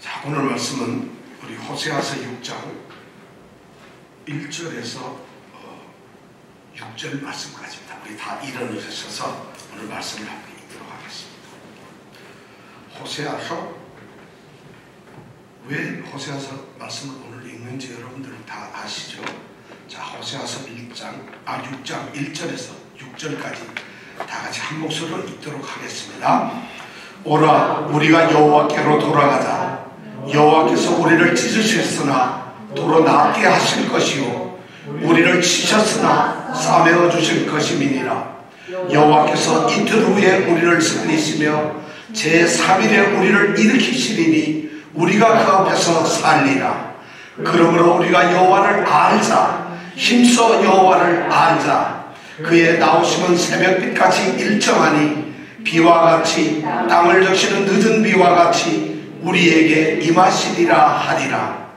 자, 오늘 말씀은 우리 호세아서 6장 1절에서 6절 말씀까지입니다. 우리 다 일어나셔서 오늘 말씀을 함께 읽도록 하겠습니다. 호세아서, 왜 호세아서 말씀을 오늘 읽는지 여러분들은 다 아시죠? 자, 호세아서 6장 1절에서 6절까지 다 같이 한 목소리로 읽도록 하겠습니다. 오라, 우리가 여호와께로 돌아가자. 여호와께서 우리를 찢으셨으나 도로 낫게 하실 것이요 우리를 치셨으나 싸매어 주실 것임이니라. 여호와께서 이틀 후에 우리를 살리시며 제3일에 우리를 일으키시리니 우리가 그 앞에서 살리라. 그러므로 우리가 여호와를 알자. 힘써 여호와를 알자. 그의 나오심은 새벽빛같이 일정하니 비와 같이 땅을 적시는 늦은 비와 같이 우리에게 임하시리라 하리라.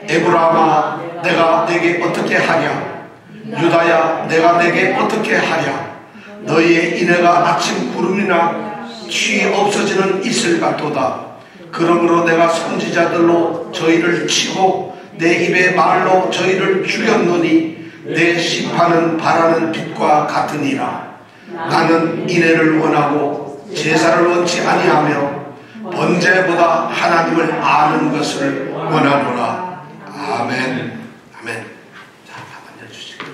에브라임아, 내가 내게 어떻게 하랴? 유다야, 내가 내게 어떻게 하랴? 너희의 인애가 아침 구름이나 취 없어지는 이슬 같도다. 그러므로 내가 선지자들로 저희를 치고 내 입의 말로 저희를 죽였노니 내 심판은 바라는 빛과 같으니라. 나는 인애를 원하고 제사를 원치 아니하며 번제보다 하나님을 아는 것을 원하노라. 아멘. 아멘. 자, 한번 해주시고,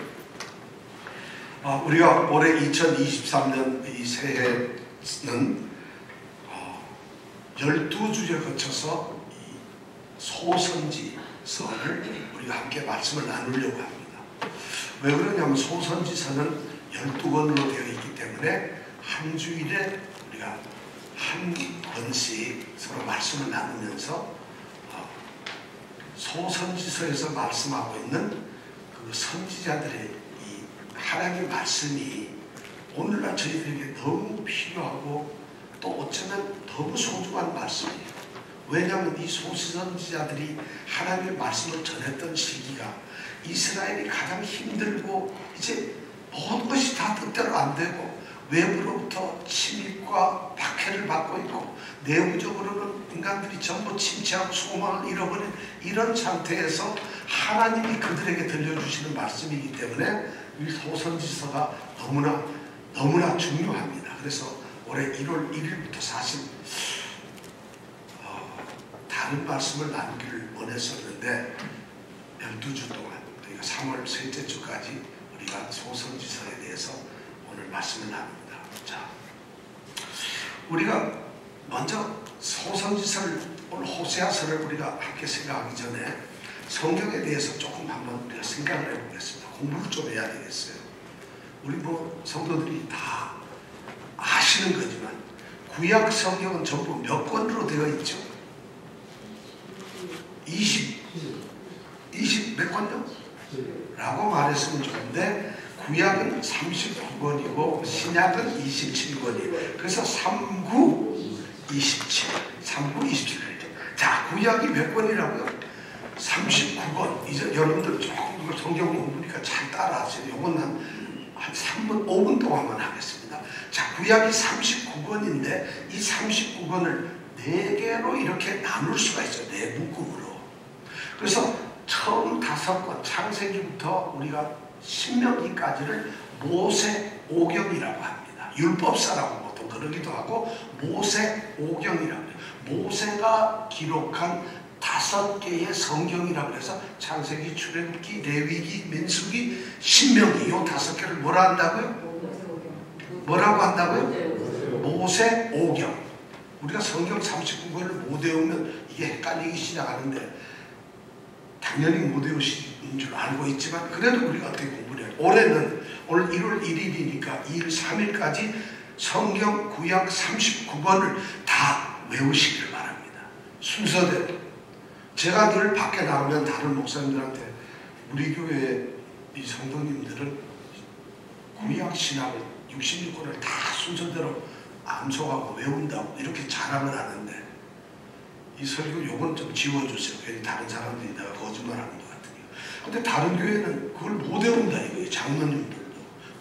우리가 올해 2023년 이 새해는 12주에 거쳐서 이 소선지서를 우리가 함께 말씀을 나누려고 합니다. 왜 그러냐면 소선지서는 12권으로 되어 있기 때문에 한 주일에 우리가 한 권씩 서로 말씀을 나누면서 소선지서에서 말씀하고 있는 그 선지자들의 이 하나님의 말씀이 오늘날 저희들에게 너무 필요하고 또 어쩌면 너무 소중한 말씀이에요. 왜냐하면 이 소선지자들이 하나님의 말씀을 전했던 시기가 이스라엘이 가장 힘들고 이제 모든 것이 다 뜻대로 안 되고 외부로부터 침입과 박해를 받고 있고 내부적으로는 인간들이 전부 침체하고 소망을 잃어버린 이런 상태에서 하나님이 그들에게 들려주시는 말씀이기 때문에 이 소선지서가 너무나 중요합니다. 그래서 올해 1월 1일부터 사실 다른 말씀을 나누기를 원했었는데 12주 동안 우리가 3월 셋째 주까지 우리가 소선지서에 대해서 오늘 말씀을 나눕니다. 자, 우리가 먼저 소선지서를, 오늘 호세아서를 우리가 함께 생각하기 전에 성경에 대해서 조금 한번 우리가 생각을 해보겠습니다. 공부를 좀 해야 되겠어요. 우리 성도들이 다 아시는 거지만 구약 성경은 전부 몇 권으로 되어 있죠? 20 몇 권요? 라고 말했으면 좋은데 구약은 39권이고 신약은 27권이에요. 그래서 39, 27. 자, 구약이 몇 권이라고요? 39권. 이제 여러분들 조금 성경 공부니까 잘 따라하세요. 요건 한 3분, 5분 동안만 하겠습니다. 자, 구약이 39권인데 이 39권을 4개로 이렇게 나눌 수가 있어요. 4묶음으로. 그래서 처음 5권, 창세기부터 우리가 신명기까지를 모세오경이라고 합니다. 율법사라고 보통 그러기도 하고 모세오경이라고 해요. 모세가 기록한 5개의 성경이라고 해서 창세기, 출애굽기, 레위기, 민수기, 신명기 이 5개를 뭐라 한다고요? 뭐라고 한다고요? 모세오경. 우리가 성경 39권을 못 외우면 이게 헷갈리기 시작하는데 당연히 못 외우시는 줄 알고 있지만 그래도 우리가 어떻게 공부를 해요? 올해는 오늘 1월 1일이니까 2일 3일까지 성경 구약 39권을 다 외우시길 바랍니다. 순서대로. 제가 늘 밖에 나오면 다른 목사님들한테 우리 교회 이 성도님들은 구약 신학을 66권을 다 순서대로 암송하고 외운다고 이렇게 자랑을 하는데 이 설교 요건 좀 지워주세요. 괜히 다른 사람들이 내가 거짓말하는 것 같으니까. 근데 다른 교회는 그걸 못 외운다 이거예요. 장로님들도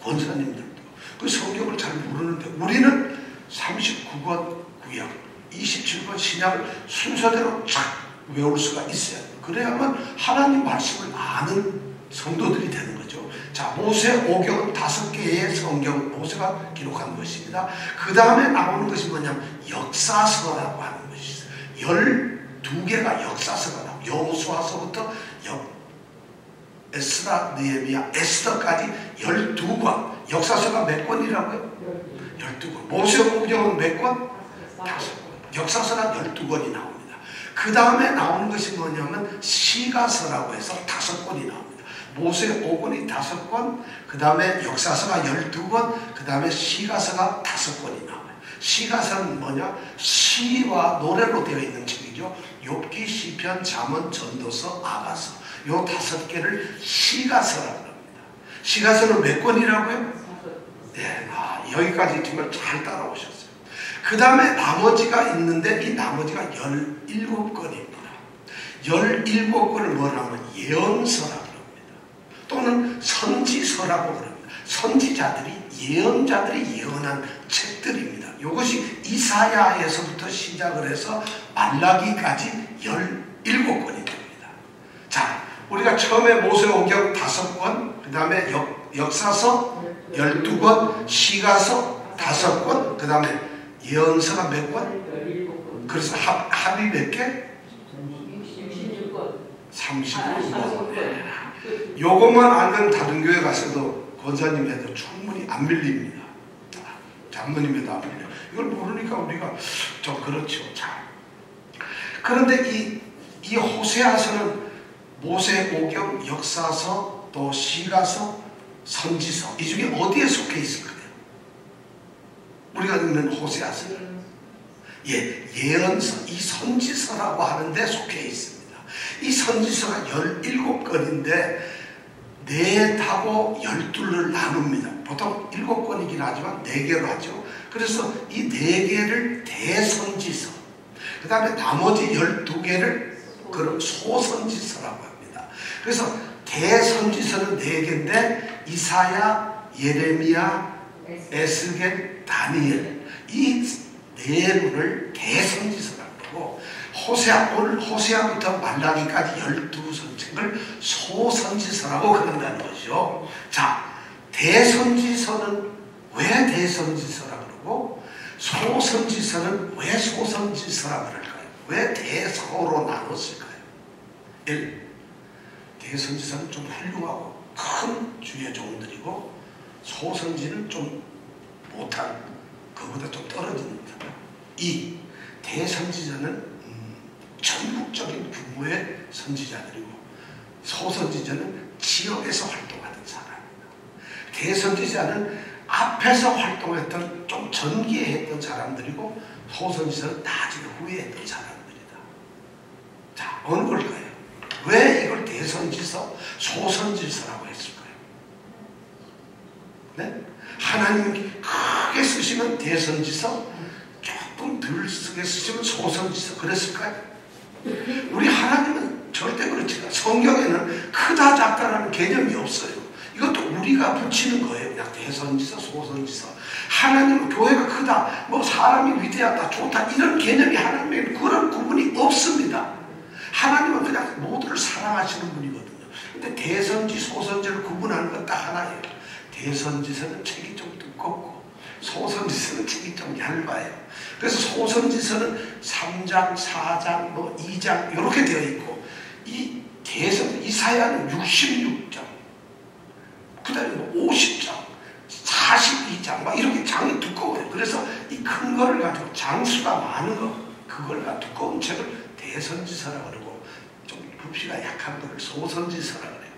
권사님들도 그 성경을 잘 모르는데 우리는 39권 구약 27권 신약을 순서대로 쫙 외울 수가 있어야 돼요. 그래야만 하나님 말씀을 아는 성도들이 되는 거죠. 자, 모세오경은 5개의 성경 모세가 기록한 것입니다. 그 다음에 나오는 것이 뭐냐면 역사서라고 하는 것이 있어요. 12개가 역사서가 나와요. 여호수아서부터 에스라, 느헤미야, 에스더까지 12권. 역사서가 몇 권이라고요? 12권. 모세오경은 몇 권? 5권. 역사서가 12권이 나옵니다. 그 다음에 나오는 것이 뭐냐면 시가서라고 해서 5권이 나옵니다. 모세오경이 5권, 그 다음에 역사서가 12권, 그 다음에 시가서가 5권이 나와요. 시가서는 뭐냐? 시와 노래로 되어 있는 책이죠. 욥기, 시편, 잠언, 전도서, 아가서. 요 5개를 시가서라고 합니다. 시가서는 몇 권이라고요? 네, 여기까지 정말 잘 따라오셨어요. 그 다음에 나머지가 있는데 이 나머지가 17권입니다. 17권을 뭐라고 하면 예언서라고 합니다. 또는 선지서라고 합니다. 선지자들이, 예언자들이 예언한 책들입니다. 이것이 이사야에서부터 시작을 해서 말라기까지 17권이 됩니다. 자, 우리가 처음에 모세오경 5권, 그 다음에 역사서 12권, 시가서 5권, 그 다음에 예언서가 몇 권? 그래서 합이 몇 개? 36권. 요것만 알면 다른 교회 가서도 권사님 해도 충분히 안 밀립니다. 장모님에도 안 밀려요. 이걸 모르니까 우리가 좀 그렇죠. 자, 그런데 이 호세아서는 모세오경, 역사서, 또 시가서, 선지서 이 중에 어디에 속해 있을 거예요? 우리가 읽는 호세아서, 예언서, 이 선지서라고 하는데 속해 있습니다. 이 선지서가 17권인데 4하고 12를 나눕니다. 보통 7권이긴 하지만 4개로 하죠. 그래서 이 4개를 대선지서, 그 다음에 나머지 12개를 그런 소선지서라고 합니다. 그래서 대선지서는 4개인데 이사야, 예레미야, 에스겔, 다니엘, 이 4권을 대선지서라고 하고, 오늘 호세아부터 말라기까지 12선책을 소선지서라고 그런다는 것이죠. 자, 대선지서는 왜 대선지서라고 그러고 소선지서는 왜 소선지서라고 그럴까요? 왜 대서로 나눴을까요? 1. 대선지서는 좀 훌륭하고 큰 주의 종들이고 소선지는 좀 못한, 그보다 좀 떨어집니다. 2. 대선지자는 전국적인 규모의 선지자들이고 소선지자는 지역에서 활동하던 사람입니다. 대선지자는 앞에서 활동했던 좀 전기했던 사람들이고 소선지자는 나중에 후에 했던 사람들이다. 자, 어느 걸까요? 왜 이걸 대선지서, 소선지서라고 했을까요? 네? 하나님이 크게 쓰시면 대선지서, 조금 덜 쓰게 쓰시면 소선지서, 그랬을까요? 우리 하나님은 절대 그렇지 않아요. 성경에는 크다 작다라는 개념이 없어요. 이것도 우리가 붙이는 거예요. 그냥 대선지서, 소선지서. 하나님은 교회가 크다, 뭐 사람이 위대하다, 좋다, 이런 개념이 하나님에는 그런 구분이 없습니다. 하나님은 그냥 모두를 사랑하시는 분이거든요. 근데 대선지, 소선지를 구분하는 건 딱 하나예요. 대선지서는 책이 좀 두껍고 소선지서는 책이 좀 얇아요. 그래서 소선지서는 3장, 4장, 뭐 2장 이렇게 되어 있고, 이 대선, 이사야는 66장, 그 다음에 뭐 50장, 42장, 막 이렇게 장이 두꺼워요. 그래서 이 큰 거를 가지고 장수가 많은 거, 그걸 가지고 두꺼운 책을 대선지서라고 그러고, 좀 부피가 약한 거를 소선지서라고 그래요.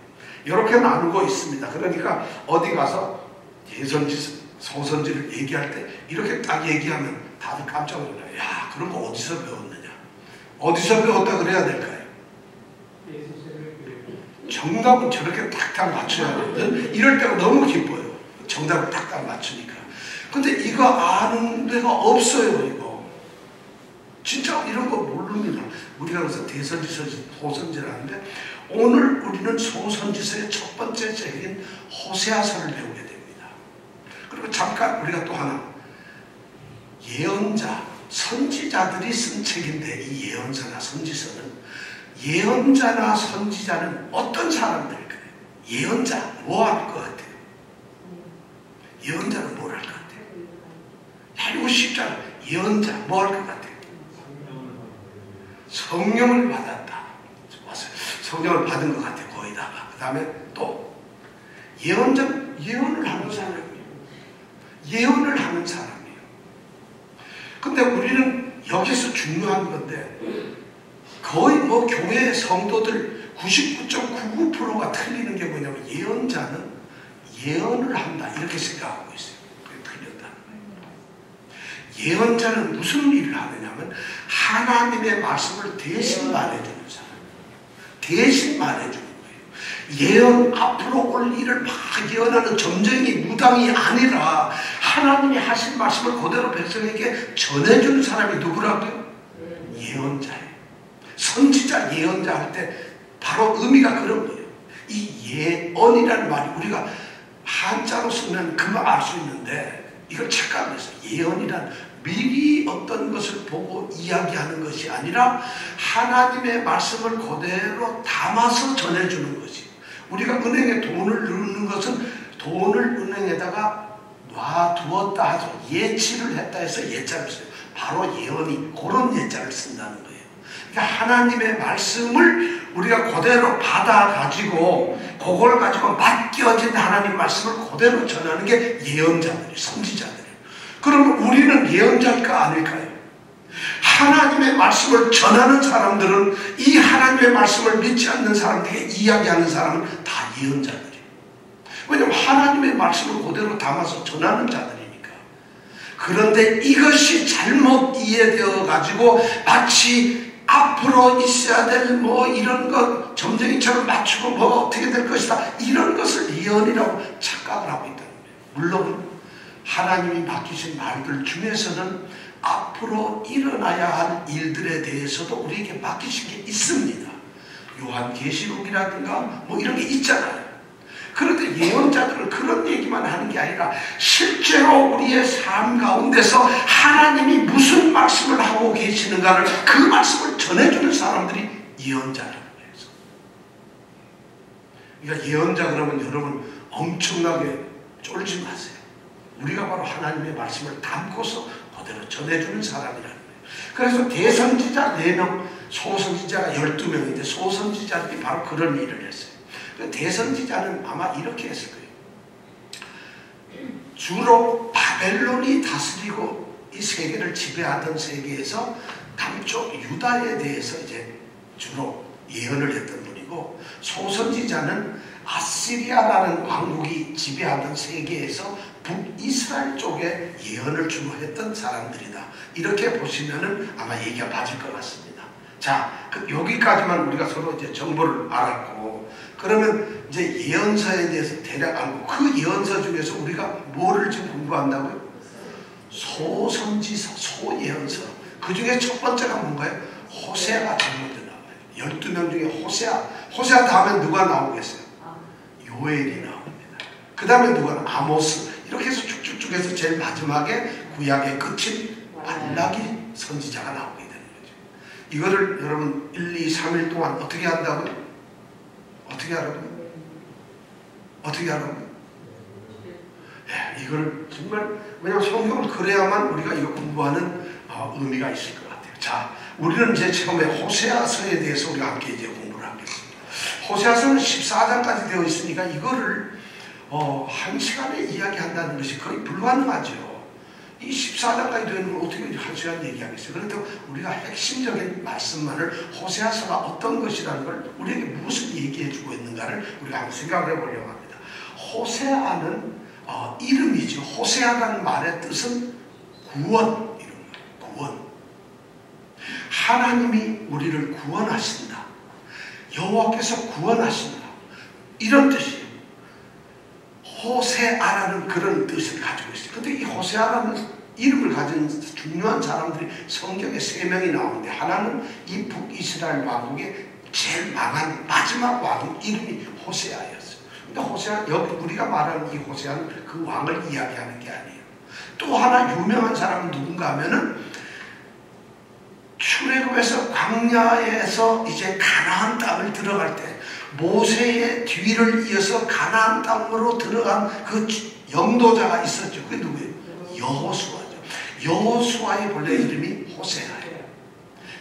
이렇게 나누고 있습니다. 그러니까 어디 가서 대선지서, 소선지를 얘기할 때 이렇게 딱 얘기하면 다들 깜짝 놀라요. 야, 그런 거 어디서 배웠느냐? 어디서 배웠다 그래야 될까요? 정답은 저렇게 딱딱 맞춰야 되거든. 이럴 때가 너무 기뻐요. 정답을 딱딱 맞추니까. 근데 이거 아는 데가 없어요, 이거. 진짜 이런 거 모릅니다. 우리가 그래서 대선지서, 소선지를 하는데, 오늘 우리는 소선지서의 첫 번째 책인 호세아서를 배우게 됩니다. 그리고 잠깐 우리가 또 하나, 예언자, 선지자들이 쓴 책인데, 이 예언서나 선지서는, 예언자나 선지자는 어떤 사람들일까요? 예언자 뭐 할 것 같아요? 예언자는 뭘 할 것 같아요? 야, 이거 쉽잖아. 예언자 뭐 할 것 같아요? 성령을 받았다. 성령을 받은 것 같아요. 거의 다가. 그 다음에 또 예언자는 예언을 하는 사람이에요. 예언을 하는 사람이에요. 근데 우리는 여기서 중요한 건데, 거의 뭐 교회 성도들 99.99%가 틀리는 게 뭐냐면, 예언자는 예언을 한다 이렇게 생각하고 있어요. 그게 틀렸다는 거예요. 예언자는 무슨 일을 하느냐면 하나님의 말씀을 대신 말해주는 사람, 대신 말해주는 거예요. 예언, 앞으로 올 일을 막 예언하는 점쟁이 무당이 아니라 하나님이 하신 말씀을 그대로 백성에게 전해주는 사람이 누구라고요? 예언자예요. 선지자, 예언자 할 때 바로 의미가 그런 거예요. 이 예언이라는 말이 우리가 한자로 쓰면 금방 알 수 있는데, 이걸 착각했어요. 예언이란 미리 어떤 것을 보고 이야기하는 것이 아니라 하나님의 말씀을 그대로 담아서 전해주는 것이. 우리가 은행에 돈을 넣는 것은 돈을 은행에다가 놔두었다 하죠. 예치를 했다 해서 예자를 써요. 바로 예언이 그런 예자를 쓴다는 거예요. 그러니까 하나님의 말씀을 우리가 그대로 받아가지고 그걸 가지고 맡겨진 하나님 말씀을 그대로 전하는 게 예언자들이에요. 선지자들이에요. 그러면 우리는 예언자일까 아닐까요? 하나님의 말씀을 전하는 사람들은 이 하나님의 말씀을 믿지 않는 사람들에게 이야기하는 사람은 다 예언자들이에요. 왜냐하면 하나님의 말씀을 그대로 담아서 전하는 자들이니까. 그런데 이것이 잘못 이해되어 가지고 마치 앞으로 있어야 될 뭐 이런 것 점쟁이처럼 맞추고 뭐 어떻게 될 것이다, 이런 것을 예언이라고 착각을 하고 있다는 거예요. 물론 하나님이 맡기신 말들 중에서는 앞으로 일어나야 할 일들에 대해서도 우리에게 맡기신 게 있습니다. 요한계시록이라든가 뭐 이런 게 있잖아요. 그런데 예언자들은 그런 얘기만 하는 게 아니라 실제로 우리의 삶 가운데서 하나님이 무슨 말씀을 하고 계시는가를, 그 말씀을 전해주는 사람들이 예언자라는 거예요. 그러니까 예언자 그러면 여러분 엄청나게 쫄지 마세요. 우리가 바로 하나님의 말씀을 담고서 그대로 전해주는 사람이라는 거예요. 그래서 대선지자 4명, 소선지자가 12명인데 소선지자들이 바로 그런 일을 했어요. 대선지자는 아마 이렇게 했을 거예요. 주로 바벨론이 다스리고 이 세계를 지배하던 세계에서 남쪽 유다에 대해서 이제 주로 예언을 했던 분이고, 소선지자는 아시리아라는 왕국이 지배하던 세계에서 북이스라엘 쪽에 예언을 주로 했던 사람들이다. 이렇게 보시면은 아마 얘기가 맞을 것 같습니다. 자, 여기까지만 우리가 서로 이제 정보를 알았고, 그러면 이제 예언서에 대해서 대략 알고, 그 예언서 중에서 우리가 뭐를 지금 공부한다고요? 소선지서, 소예언서. 그 중에 첫 번째가 뭔가요? 호세아가 제일 먼저 나와요. 12명 중에 호세아 다음에 누가 나오겠어요? 요엘이 나옵니다. 그 다음에 누가? 아모스. 이렇게 해서 쭉쭉쭉 해서 제일 마지막에 구약의 끝인 말라기 선지자가 나오게 되는 거죠. 이거를 여러분 1, 2, 3일 동안 어떻게 한다고요? 어떻게 하라고요? 어떻게 하라고요? 네, 이걸 정말, 왜냐하면 성경을 그래야만 우리가 이거 공부하는 의미가 있을 것 같아요. 자, 우리는 이제 처음에 호세아서에 대해서 우리가 함께 이제 공부를 하겠습니다. 호세아서는 14장까지 되어 있으니까 이거를 한 시간에 이야기한다는 것이 거의 불가능하죠. 이 14장까지 되는 걸 어떻게 한 시간 얘기하겠어요? 그런데 우리가 핵심적인 말씀만을, 호세아서가 어떤 것이라는 걸 우리에게 무엇을 얘기해 주고 있는가를 우리가 한번 생각해 보려고 합니다. 호세아는 이름이죠. 호세아라는 말의 뜻은 구원, 이런 거예요. 구원. 하나님이 우리를 구원하신다. 여호와께서 구원하신다. 이런 뜻이에요. 호세아라는 그런 뜻을 가지고 있어요. 근데 이 호세아라는 이름을 가진 중요한 사람들이 성경에 3명이 나오는데, 하나는 이 북이스라엘 왕국의 제일 망한 마지막 왕 이름이 호세아였어요. 근데 호세아, 여기 우리가 말하는 이 호세아는 그 왕을 이야기하는 게 아니에요. 또 하나 유명한 사람은 누군가 하면은 출애굽에서 광야에서 이제 가나안 땅을 들어갈 때 모세의 뒤를 이어서 가나안 땅으로 들어간 그 영도자가 있었죠. 그게 누구예요? 여호수아죠. 여호수아의 본래 이름이 호세아예요.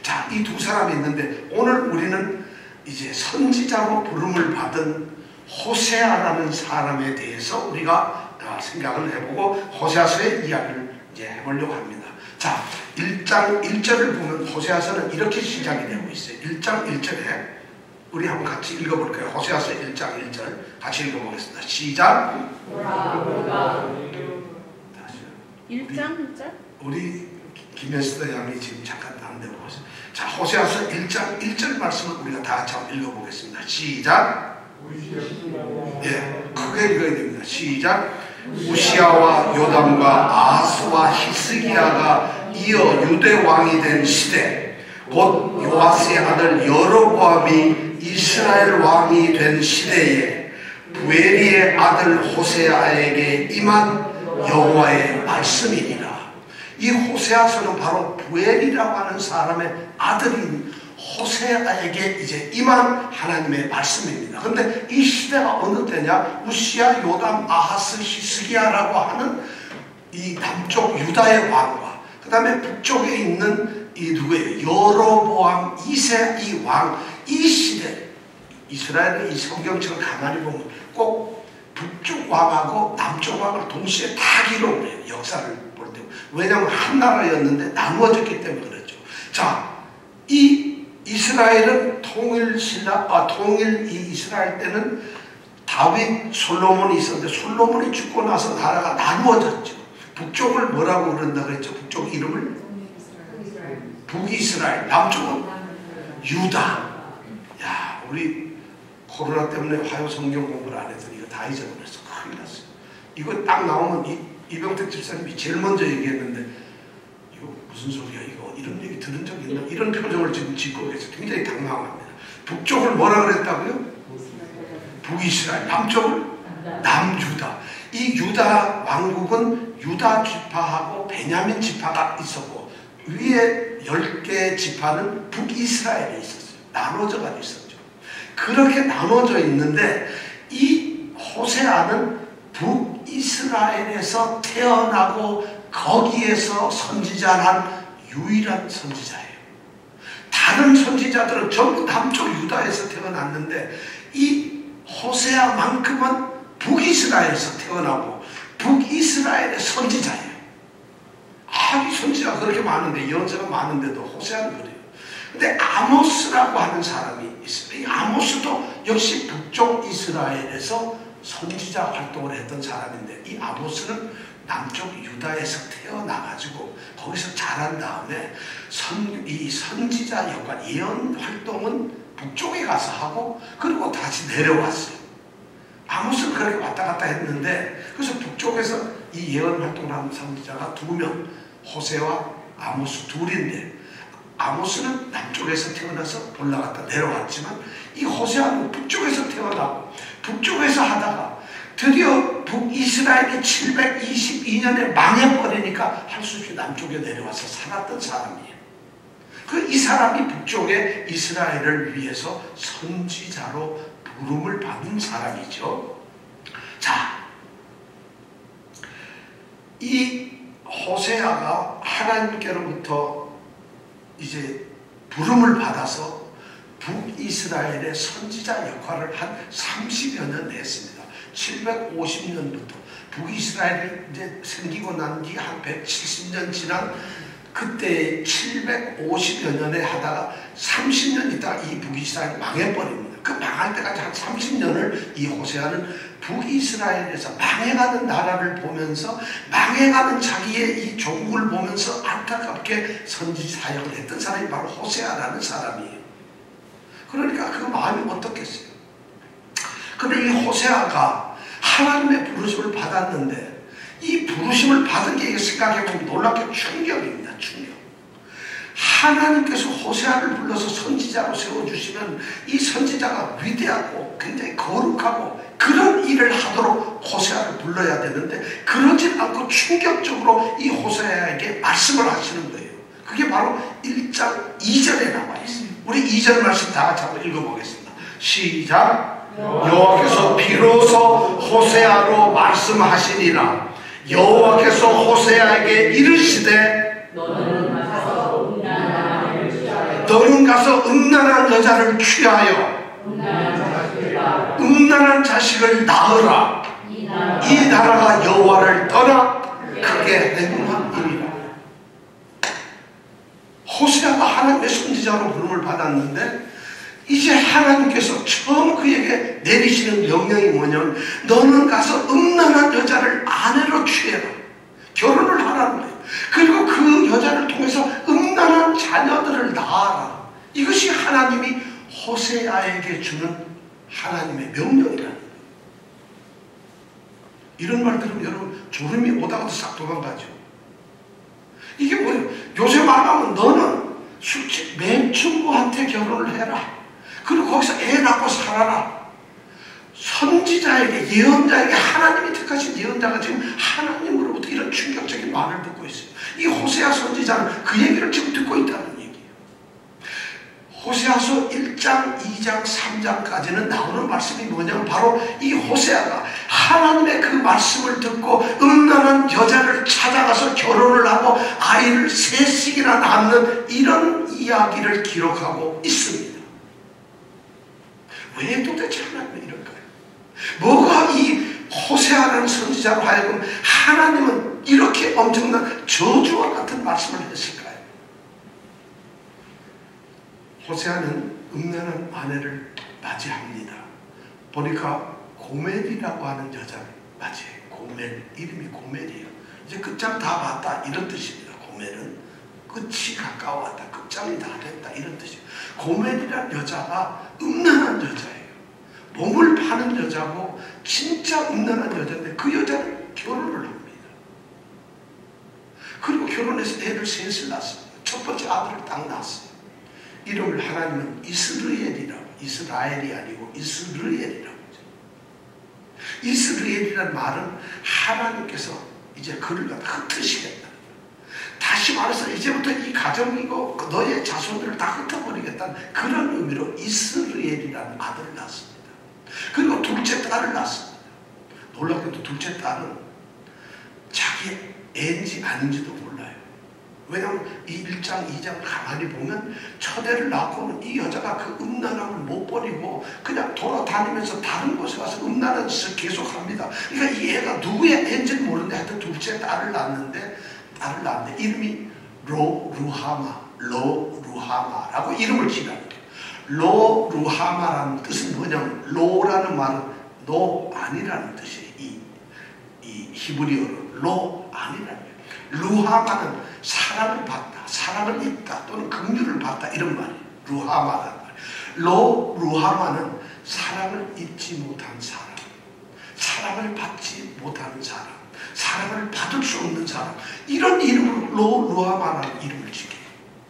자, 이 두 사람이 있는데 오늘 우리는 이제 선지자로 부름을 받은 호세아라는 사람에 대해서 우리가 생각을 해보고 호세아서의 이야기를 이제 해보려고 합니다. 자, 1장 1절을 보면 호세아서는 이렇게 시작이 되고 있어요. 1장 1절에 우리 한번 같이 읽어볼까요? 호세아서 1장 1절 같이 읽어보겠습니다. 시작. 1장 1절? 우리 김혜수도 양이 지금 잠깐 다른데 보고 있어요. 자, 호세아서 1장 1절 말씀을 우리가 다 같이 한번 읽어보겠습니다. 시작. 예, 크게 읽어야 됩니다. 시작. 우시야와 요담과 아하스와 히스기야가 이어 유대 왕이 된 시대, 곧 요아스의 아들 여로보암이 이스라엘 왕이 된 시대에 부엘리의 아들 호세아에게 임한 여호와의 말씀이니라. 이 호세아서는 바로 부엘이라고 하는 사람의 아들인 호세아에게 이제 임한 하나님의 말씀입니다. 그런데 이 시대가 어느 때냐? 우시야, 요담, 아하스, 히스기야라고 하는 이 남쪽 유다의 왕과 그 다음에 북쪽에 있는 이 누구예요? 여로보암 2세 이 왕, 이 시대, 이스라엘의 이 성경책을 가만히 보면 꼭 북쪽 왕하고 남쪽 왕을 동시에 다 기록을 해요. 역사를 볼 때. 왜냐하면 한 나라였는데 나누어졌기 때문에 그렇죠. 자, 이 이스라엘은 통일 이 이스라엘 때는 다윗, 솔로몬이 있었는데 솔로몬이 죽고 나서 나라가 나누어졌죠. 북쪽을 뭐라고 그런다 그랬죠? 북쪽 이름을 북이스라엘, 남쪽은 유다. 야, 우리 코로나 때문에 화요 성경 공부를 안 했더니 이거 다 잊어버렸어. 큰일 났어요. 이거 딱 나오면 이병택 집사님이 제일 먼저 얘기했는데 이거 무슨 소리야 이거, 이런 얘기 들은 적 있나? 이런 표정을 지금 짓고 계세요. 굉장히 당황합니다. 북쪽을 뭐라 그랬다고요? 북이스라엘, 남쪽을 남유다. 이 유다 왕국은 유다 지파하고 베냐민 지파가 있었고 위에 10개의 지파는 북이스라엘에 있었어요. 나눠져 가지고 있었죠. 그렇게 나눠져 있는데 이 호세아는 북이스라엘에서 태어나고 거기에서 선지자란 유일한 선지자예요. 다른 선지자들은 전부 남쪽 유다에서 태어났는데 이 호세아만큼은 북이스라엘에서 태어나고 북이스라엘의 선지자예요. 이 선지자가 그렇게 많은데, 연세가 많은데도 호세아는 그래요. 근데 아모스라고 하는 사람이 있어요. 이 아모스도 역시 북쪽 이스라엘에서 선지자 활동을 했던 사람인데 이 아모스는 남쪽 유다에서 태어나가지고 거기서 자란 다음에 이 선지자 역할, 예언 활동은 북쪽에 가서 하고 그리고 다시 내려왔어요. 아모스는 그렇게 왔다 갔다 했는데 그래서 북쪽에서 이 예언 활동을 하는 선지자가 2명, 호세와 아모스 둘인데 아모스는 남쪽에서 태어나서 올라갔다 내려왔지만 이 호세아는 북쪽에서 태어나고 북쪽에서 하다가 드디어 북이스라엘이 722년에 망해버리니까 할 수 없이 남쪽에 내려와서 살았던 사람이에요. 이 사람이 북쪽의 이스라엘을 위해서 선지자로 부름을 받은 사람이죠. 자, 이 호세아가 하나님께로부터 이제 부름을 받아서 북이스라엘의 선지자 역할을 한 30여 년 했습니다. 750년부터 북이스라엘이 이제 생기고 난 뒤 한 170년 지난 그때 750여 년에 하다가 30년 있다가 이 북이스라엘이 망해버립니다. 그 망할 때까지 한 30년을 이 호세아는 북이스라엘에서 망해가는 나라를 보면서 망해가는 자기의 이 조국을 보면서 안타깝게 선지 사역을 했던 사람이 바로 호세아라는 사람이에요. 그러니까 그 마음이 어떻겠어요? 근데 이 호세아가 하나님의 부르심을 받았는데 이 부르심을 받은 게 생각해보면 놀랍게 충격입니다. 충격. 하나님께서 호세아를 불러서 선지자로 세워주시면 이 선지자가 위대하고 굉장히 거룩하고 그런 일을 하도록 호세아를 불러야 되는데 그러진 않고 충격적으로 이 호세아에게 말씀을 하시는 거예요. 그게 그게 바로 1장 2절에 나와 있어요. 우리 2절 말씀 다 같이 한번 읽어보겠습니다. 시작. 여호와께서 비로소 호세아로 말씀하시니라. 여호와께서 호세아에게 이르시되 너는 가서 음란한 여자를 취하여 음란한 자식을 낳으라. 이 나라가 여호와를 떠나 크게 행함이니라. 호세아가 하나님의 선지자로 부름을 받았는데 이제 하나님께서 처음 그에게 내리시는 명령이 뭐냐면 너는 가서 음란한 여자를 아내로 취해라. 결혼을 하라는 거예요. 그리고 그 여자를 통해서 음란한 자녀들을 낳아라. 이것이 하나님이 호세아에게 주는 하나님의 명령이라는 거예요. 이런 말 들으면 여러분 졸음이 오다가도 싹 도망가죠. 이게 뭐예요? 요새 말하면 너는 술집 맨충부한테 결혼을 해라. 그리고 거기서 애 낳고 살아라. 선지자에게, 예언자에게, 하나님이 택하신 예언자가 지금 하나님으로부터 이런 충격적인 말을 듣고 있어요. 이 호세아 선지자는 그 얘기를 지금 듣고 있다는 얘기예요. 호세아서 1장, 2장, 3장까지는 나오는 말씀이 뭐냐면 바로 이 호세아가 하나님의 그 말씀을 듣고 음란한 여자를 찾아가서 결혼을 하고 아이를 셋씩이나 낳는 이런 이야기를 기록하고 있습니다. 왜 도대체 하나님은 이럴까요? 뭐가 이 호세아라는 선지자로 하여금 하나님은 이렇게 엄청난 저주와 같은 말씀을 했을까요? 호세아는 음란한 아내를 맞이합니다. 보니까 고멜이라고 하는 여자를 맞이해요. 고멜, 이름이 고멜이에요. 이제 끝장 다 봤다 이런 뜻입니다. 고멜은 끝이 가까워왔다, 끝장이 다 됐다 이런 뜻이에요. 고멜이라는 여자가 음란한 여자예요. 몸을 파는 여자고 진짜 음란한 여자인데 그 여자는 결혼을 합니다. 그리고 결혼해서 애를 셋을 낳습니다. 첫 번째 아들을 딱 낳았어요. 이름을 하나님은 이스라엘이라고, 이스라엘이 아니고 이스라엘이라고 하죠. 이스라엘이라는 말은 하나님께서 이제 그를 갖다 흩으시겠다. 다시 말해서 이제부터 이 가정이고 너의 자손들을 다 흩어버리겠다는 그런 의미로 이스라엘이라는 아들을 낳았습니다. 그리고 둘째 딸을 낳았습니다. 놀랍게도 둘째 딸은 자기 애인지 아닌지도 몰라요. 왜냐하면 이 1장, 2장 가만히 보면 첫애를 낳고는 이 여자가 그 음란함을 못 버리고 그냥 돌아다니면서 다른 곳에 가서 음란한 짓을 계속합니다. 그러니까 이 애가 누구의 애인지는 모르는데 하여튼 둘째 딸을 낳는데 이름이 로루하마라고 이름을 지어요. 로루하마라는 뜻은 뭐냐면 로라는 말은 너 아니라는 뜻이에요. 이 히브리어로 로 아니라는 거예요. 루하마는 사랑을 받다, 사랑을 입다 또는 긍휼을 받다 이런 말이에요. 루하마라는 말. 루하마는 사랑을 입지 못한 사람, 사랑을 받지 못하는 사람, 사랑을 받을 수 없는 사람, 이런 이름으로 루하마라는 이름을 지게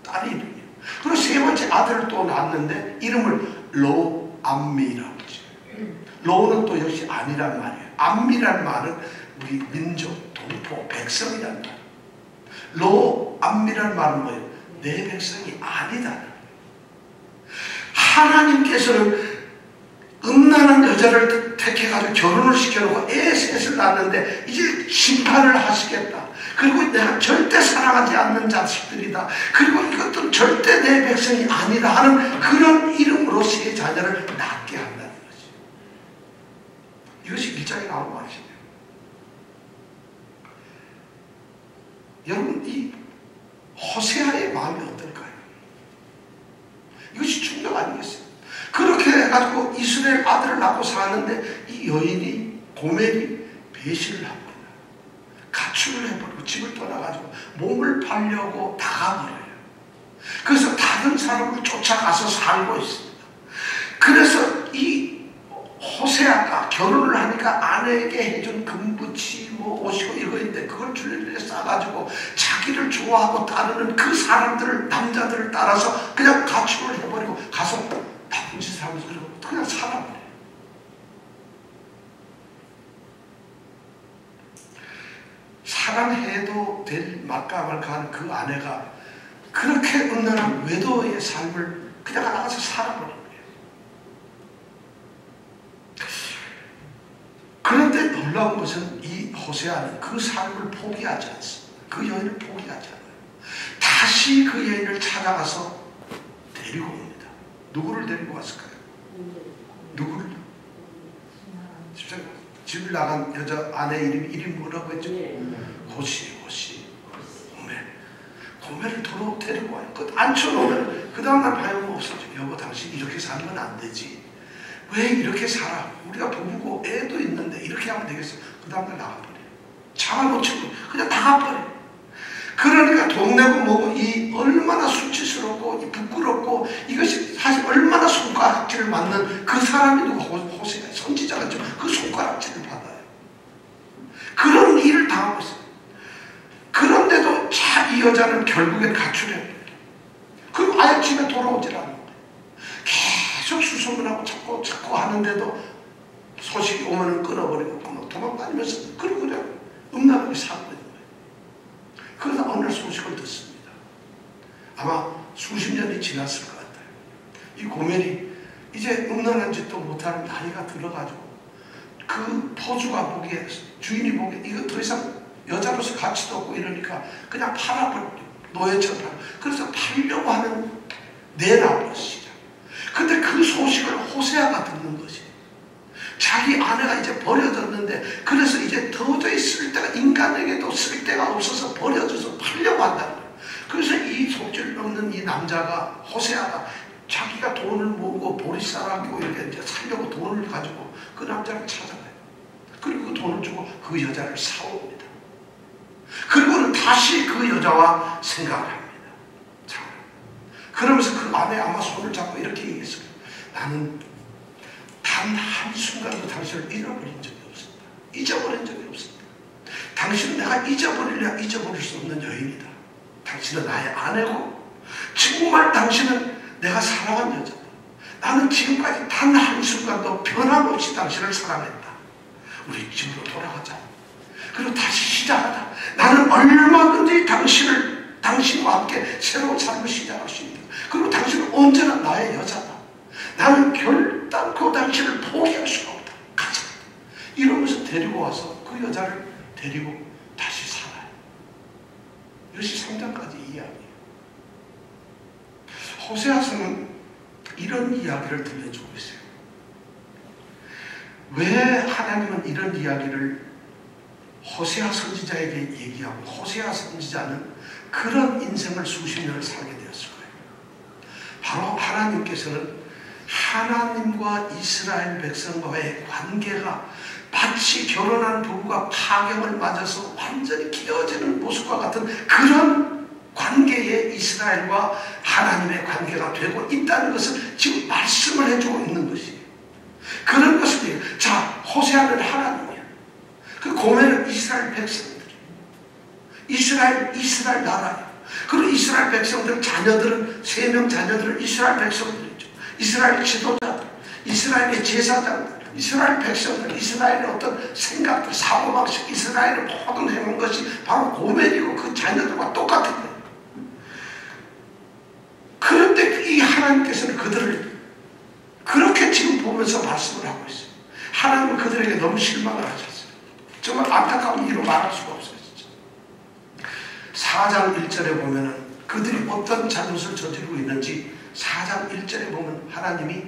딸의 이름이에요. 그리고 세 번째 아들을 또 낳았는데 이름을 로암미라고 지어요. 로는 또 역시 아니란 말이에요. 암미란 말은 우리 민족, 동포, 백성이란 말. 로암미란 말은 뭐예요? 내 백성이 아니다. 하나님께서는 음란한 여자를 택해가지고 결혼을 시켜놓고 애 셋을 낳았는데 이제 심판을 하시겠다. 그리고 내가 절대 사랑하지 않는 자식들이다. 그리고 이것들은 절대 내 백성이 아니다 하는 그런 이름으로 세 자녀를 낳게 한다는 거지. 이것이 1장에 나온 말이죠. 여러분 이 호세아의 마음이 어떨까요? 이것이 충격 아니겠어요? 그렇게 해가지고 이스라엘 아들을 낳고 사는데 이 여인이 고멜이 배신을 합니다. 가출을 해버리고 집을 떠나가지고 몸을 팔려고 나가버려요. 그래서 다른 사람을 쫓아가서 살고 있습니다. 그래서 이 호세아가 결혼을 하니까 아내에게 해준 금붙이 뭐 옷이고 이거인데 그걸 줄줄이 싸가지고 자기를 좋아하고 따르는 그 사람들을, 남자들을 따라서 그냥 가출을 해버리고 가서 나쁜 짓을 하면서 그냥 살아버려요. 사랑해도 될 말까 말까 하는 그 아내가 그렇게 음란한 외도의 삶을 그냥 나가서 살아버린 거예요. 그런데 놀라운 것은 이 호세아는 그 삶을 포기하지 않습니다. 그 여인을 포기하지 않아요. 다시 그 여인을 찾아가서 데리고 옵니다. 누구를 데리고 왔을까요? 누구를? 집을 나간 여자 아내 이름이 뭐라고 했죠? 고시. 고멜을 데리고 와요. 앉혀놓으면 그 다음날 다용없어져. 여보, 당신 이렇게 살면 안 되지. 왜 이렇게 살아? 우리가 부부고 애도 있는데 이렇게 하면 되겠어? 그 다음날 나가버려요. 잡아놓치고 그냥 나가버려요. 그러니까 돈 내고 뭐고 이 얼마나 수치스럽고 이 부끄럽고 이것이 사실 얼마나 손가락질을 받는 그 사람이 누가 호세아 선지자가 그 손가락질을 받아요. 그런 일을 당하고 있어요. 그런데도 이 여자는 결국엔 가출해요. 그리고 아예 집에 돌아오질 않는 거예요. 계속 수소문하고 찾고 하는데도 소식이 오면은 끊어버리고 도망다니면서 그리고 그냥 음란하게 살고 있는 거예요. 그러다 어느 날 소식을 듣습니다. 아마 수십 년이 지났을 것 같아요. 이 고멜이 이제 음란한 짓도 못하는 나이가 들어가지고 그 포주가 보기에 주인이 보기에 이거 더 이상 여자로서 가치도 없고 이러니까 그냥 팔아버려. 노예처럼 팔아. 그래서 팔려고 하는 내놔버렸어요. 근데 그 소식을 호세아가 듣는 것이 자기 아내가 이제 버려졌는데 그래서 이제 도저히 인간에게도 쓸 데가 없어서 버려져서 팔려고 한다는 거예요. 그래서 이 속죄를 없는 이 남자가 호세아가 자기가 돈을 모으고 보리쌀하고 이렇게 이제 살려고 돈을 가지고 그 남자를 찾아가요. 그리고 그 돈을 주고 그 여자를 사옵니다. 그리고는 다시 그 여자와 생각을 합니다. 참. 그러면서 그 아내 아마 손을 잡고 이렇게 얘기했어요. 나는 단 한순간도 당신을 잃어버린 적이 없습니다. 잊어버린 적이 없습니다. 당신은 내가 잊어버리려 잊어버릴 수 없는 여인이다. 당신은 나의 아내고 정말 당신은 내가 사랑한 여자다. 나는 지금까지 단 한순간도 변함없이 당신을 사랑했다. 우리 집으로 돌아가자. 그리고 다시 시작하자. 나는 얼마든지 당신과 함께 새로운 삶을 시작할 수 있다. 그리고 당신은 언제나 나의 여자다. 나는 결단코 당신을 포기할 수가 없다. 가자. 이러면서 데리고 와서 그 여자를 데리고 다시 살아요. 이것이 3장까지 이야기예요. 호세아서는 이런 이야기를 들려주고 있어요. 왜 하나님은 이런 이야기를 호세아 선지자에게 얘기하고 호세아 선지자는 그런 인생을 수십 년을 살게 되었을 거예요. 바로 하나님께서는 하나님과 이스라엘 백성과의 관계가 마치 결혼한 부부가 파경을 맞아서 완전히 깨어지는 모습과 같은 그런 관계에 이스라엘과 하나님의 관계가 되고 있다는 것을 지금 말씀을 해주고 있는 것이에요. 그런 것을 자, 호세아는 하나님이야. 그 고멜은 이스라엘 백성들이에요. 이스라엘 나라예요. 그리고 이스라엘 백성들 자녀들은 3명 자녀들은 이스라엘 백성들이죠. 이스라엘 지도자들, 이스라엘의 제사장들, 이스라엘 백성들, 이스라엘의 어떤 생각들, 사고방식, 이스라엘의 모든 해온 것이 바로 고멜이고 그 자녀들과 똑같은 거예요. 그런데 이 하나님께서는 그들을 그렇게 지금 보면서 말씀을 하고 있어요. 하나님은 그들에게 너무 실망을 하셨어요. 정말 안타까운 일로 말할 수가 없어요. 진짜. 4장 1절에 보면은 그들이 어떤 잘못을 저지르고 있는지 4장 1절에 보면 하나님이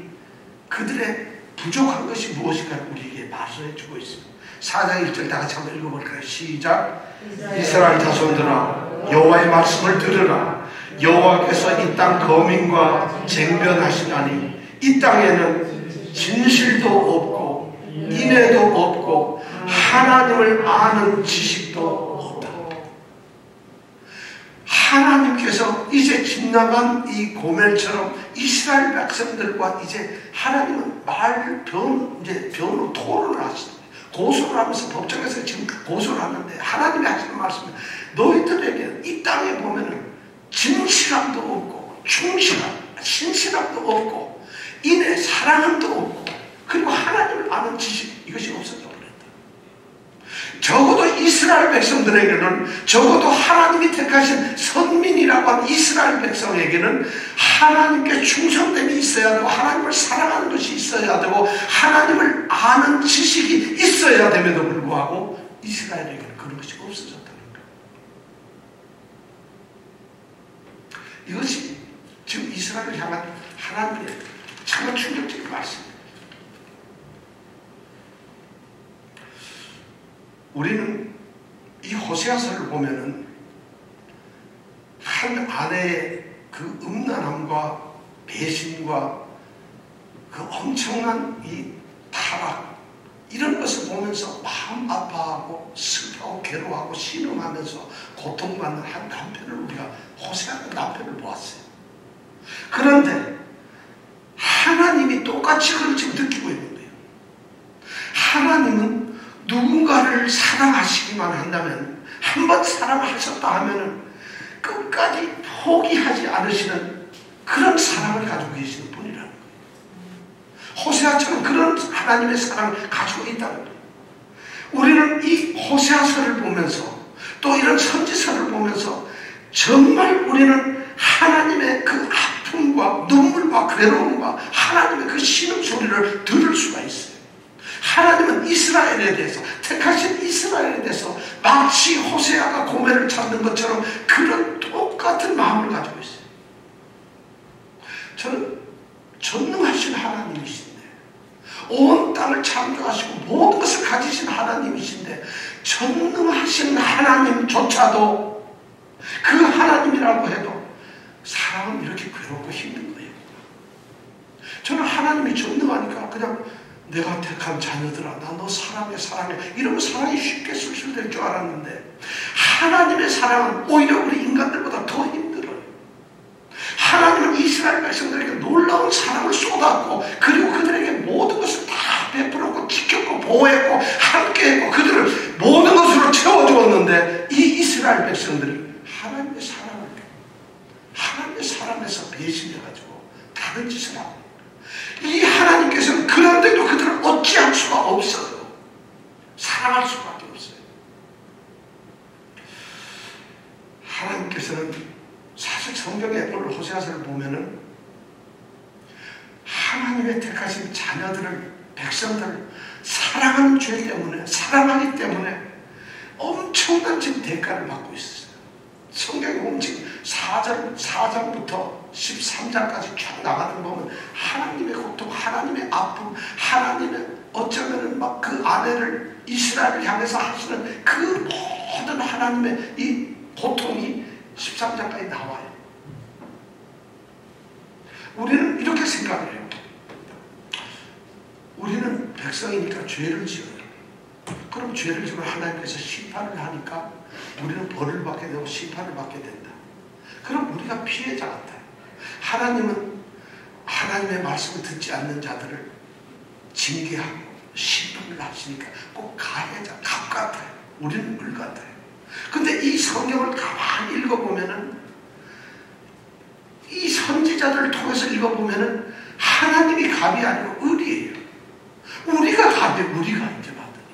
그들의 부족한 것이 무엇인가 우리에게 말씀해 주고 있습니다. 4장 1절 다 같이 한번 읽어볼까요? 시작. 이스라엘 자손들아 여호와의 말씀을 들으라. 여호와께서 이 땅 거민과 쟁변하시나니 이 땅에는 진실도 없고 인애도 없고 하나님을 아는 지식도 없다. 하나님께서 이제 지나간 이 고멜처럼 이스라엘 백성들과 이제 하나님은 변으로 토론을 하시는 거예요. 고소를 하면서 법정에서 지금 고소를 하는데 하나님이 하시는 말씀은 너희들에게 이 땅에 보면은 진실함도 없고 충실함, 신실함도 없고 인애, 사랑함도 없고 그리고 하나님을 아는 지식 이것이 없어져 버렸다. 적어도 이스라엘 이스라엘 백성들에게는, 적어도 하나님이 택하신 선민이라고 하는 이스라엘 백성에게는 하나님께 충성됨이 있어야 되고, 하나님을 사랑하는 것이 있어야 되고, 하나님을 아는 지식이 있어야 됨에도 불구하고 이스라엘에게는 그런 것이 없어졌다는 거예요. 이것이 지금 이스라엘을 향한 하나님의 정말 충격적인 말씀입니다. 우리는 이 호세아서를 보면은 한 아내의 그 음란함과 배신과 그 엄청난 이 타락, 이런 것을 보면서 마음 아파하고 슬퍼하고 괴로워하고 신음하면서 고통받는 한 남편을 우리가 호세아 남편을 보았어요. 그런데 하나님이 똑같이 그걸 지금 느끼고 있는 거예요. 하나님은 누군가를 사랑하시기만 한다면, 한번 사랑하셨다 하면은 끝까지 포기하지 않으시는 그런 사랑을 가지고 계시는 분이라는 거예요. 호세아처럼 그런 하나님의 사랑을 가지고 있다는 거예요. 우리는 이 호세아서를 보면서, 또 이런 선지서를 보면서 정말 우리는 하나님의 그 아픔과 눈물과 괴로움과 하나님의 그 신음소리를 들을 수가 있어요. 하나님은 이스라엘에 대해서, 택하신 이스라엘에 대해서 마치 호세아가 고멜을 찾는 것처럼 그런 똑같은 마음을 가지고 있어요. 저는 전능하신 하나님이신데, 온 땅을 창조하시고 모든 것을 가지신 하나님이신데, 전능하신 하나님조차도, 그 하나님이라고 해도 사람은 이렇게 괴롭고 힘든 거예요. 저는 하나님이 전능하니까 그냥 내가 택한 자녀들아, 나 너 사랑해 사랑해 이러면 사랑이 쉽게 술술될 줄 알았는데, 하나님의 사랑은 오히려 우리 인간들보다 더 힘들어요. 하나님은 이스라엘 백성들에게 놀라운 사랑을 쏟았고, 그리고 그들에게 모든 것을 다 베풀었고 지켰고 보호했고 함께했고 그들을 모든 것으로 채워주었는데, 이 이스라엘 백성들이 하나님의 사랑에서 배신해가지고 다른 짓을 하고, 이 하나님께서는 그런데도 그들을 어찌할 수가 없어요. 사랑할 수밖에 없어요. 하나님께서는 사실 성경의 오늘 호세아서를 보면은 하나님의 택하신 자녀들을, 백성들을 사랑하는 죄 때문에, 사랑하기 때문에 엄청난 지금 대가를 받고 있어요. 성경에 보면 지금 4장부터 13장까지 쫙 나가는 거 보면 하나님의 고통, 하나님의 아픔, 하나님의 어쩌면은 막 그 아내를 이스라엘을 향해서 하시는 그 모든 하나님의 이 고통이 13장까지 나와요. 우리는 이렇게 생각을 해요. 우리는 백성이니까 죄를 지어요. 그럼 죄를 지으면 하나님께서 심판을 하니까 우리는 벌을 받게 되고 심판을 받게 된다. 그럼 우리가 피해자 같아요. 하나님은 하나님의 말씀을 듣지 않는 자들을 징계하고 심판을 하시니까 꼭 가해자, 갑 같아요. 우리는 물 같아요. 근데 이 성경을 가만히 읽어보면은, 이 선지자들을 통해서 읽어보면은 하나님이 갑이 아니고 을이에요. 우리가 갑이, 우리가 이제 받으니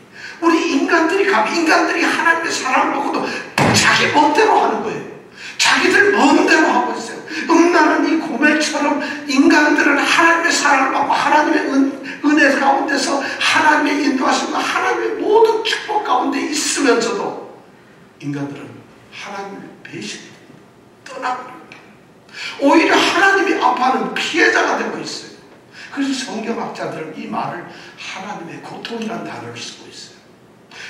우리 인간들이 갑이, 인간들이 하나님의 사랑을 먹고도 자기 멋대로 하는 거예요. 자기들 마음대로 하고 있어요. 음란한 이 고멜처럼 인간들은 하나님의 사랑을 받고 하나님의 은혜 가운데서 하나님의 인도하심과 하나님의 모든 축복 가운데 있으면서도 인간들은 하나님을 배신하고 떠나고 오히려 하나님이 아파하는 피해자가 되고 있어요. 그래서 성경학자들은 이 말을 하나님의 고통이라는 단어를 쓰고 있어요.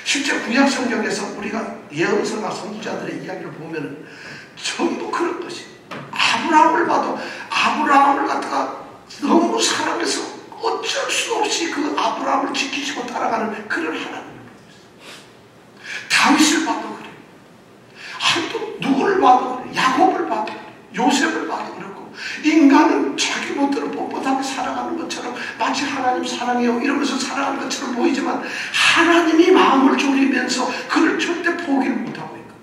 실제 구약 성경에서 우리가 예언서나 선지자들의 이야기를 보면 전부 그런 것이, 아브라함을 봐도 아브라함을 갖다가 너무 사랑해서 어쩔 수 없이 그 아브라함을 지키시고 따라가는 그런 하나님을 보고 있어요. 다윗을 봐도 그래요. 또 누구를 봐도 그래요. 야곱을 봐도 그래요. 요셉을 봐도 그렇고, 인간은 자기 멋대로 뻣뻣하게 살아가는 것처럼 마치 하나님 사랑해요 이러면서 살아가는 것처럼 보이지만 하나님이 마음을 졸이면서 그를 절대 포기를 못하고 있거든.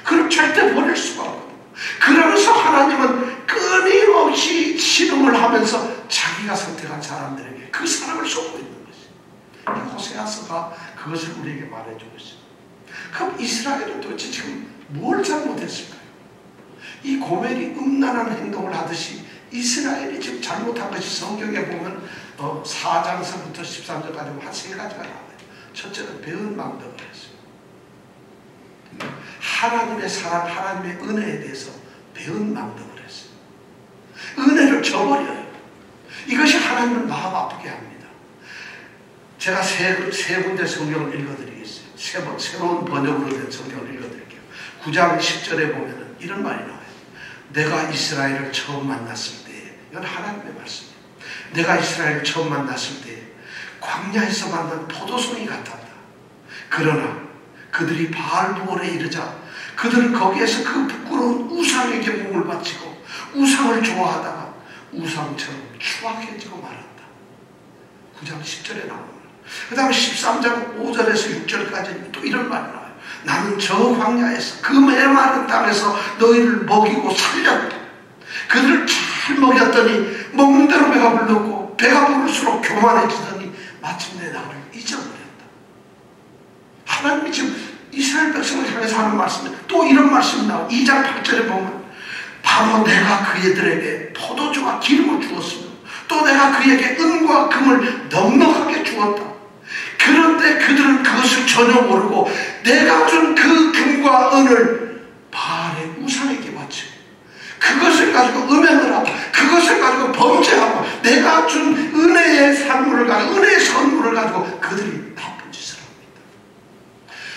그를 절대 버릴 수가 없거든. 그러면서 하나님은 끊임없이 신음을 하면서 자기가 선택한 사람들에게 그 사랑을 쏟고 있는 것이, 이 호세아서가 그것을 우리에게 말해주고 있습니다. 그럼 이스라엘은 도대체 지금 뭘 잘못했을까요? 이 고멜이 음란한 행동을 하듯이 이스라엘이 지금 잘못한 것이 성경에 보면 4장서부터 13절까지 한 3가지가 나와요. 첫째는 배은망덕을 했어요. 하나님의 사랑, 하나님의 은혜에 대해서 배은망덕을 했어요. 은혜를 저버려요. 이것이 하나님을 마음 아프게 합니다. 제가 세 군데 성경을 읽어드리겠어요. 새로운 번역으로 된 성경을 읽어드릴게요. 9장 10절에 보면 이런 말이 나와요. 내가 이스라엘을 처음 만났을 때, 이건 하나님의 말씀이에요. 내가 이스라엘을 처음 만났을 때 광야에서 만난 포도송이 같았다. 그러나 그들이 바알부올에 이르자 그들은 거기에서 그 부끄러운 우상에게 몸을 바치고 우상을 좋아하다가 우상처럼 추악해지고 말았다. 9장 10절에 나옵니다. 그 다음에 13장 5절에서 6절까지 또 이런 말이 나와요. 나는 저 광야에서 그 메마른 땅에서 너희를 먹이고 살렸다. 그들을 잘 먹였더니 먹는 대로 배가 불렀고 배가 부를수록 교만해지더니 마침내 나를 잊어버렸다. 하나님이 지금 이스라엘 백성을 향해서 하는 말씀이 또 이런 말씀이 나와요. 2장 8절에 보면 바로 내가 그들에게 포도주와 기름을 주었으며 또 내가 그에게 은과 금을 넉넉하게 주었다. 그런데 그들은 그것을 전혀 모르고 내가 준 그 금과 은을 바알의 우상에게 바치고 그것을 가지고 음행을 하고 그것을 가지고 범죄하고 내가 준 은혜의 산물을 가지고 은혜의 선물을 가지고 그들이 나쁜 짓을 합니다.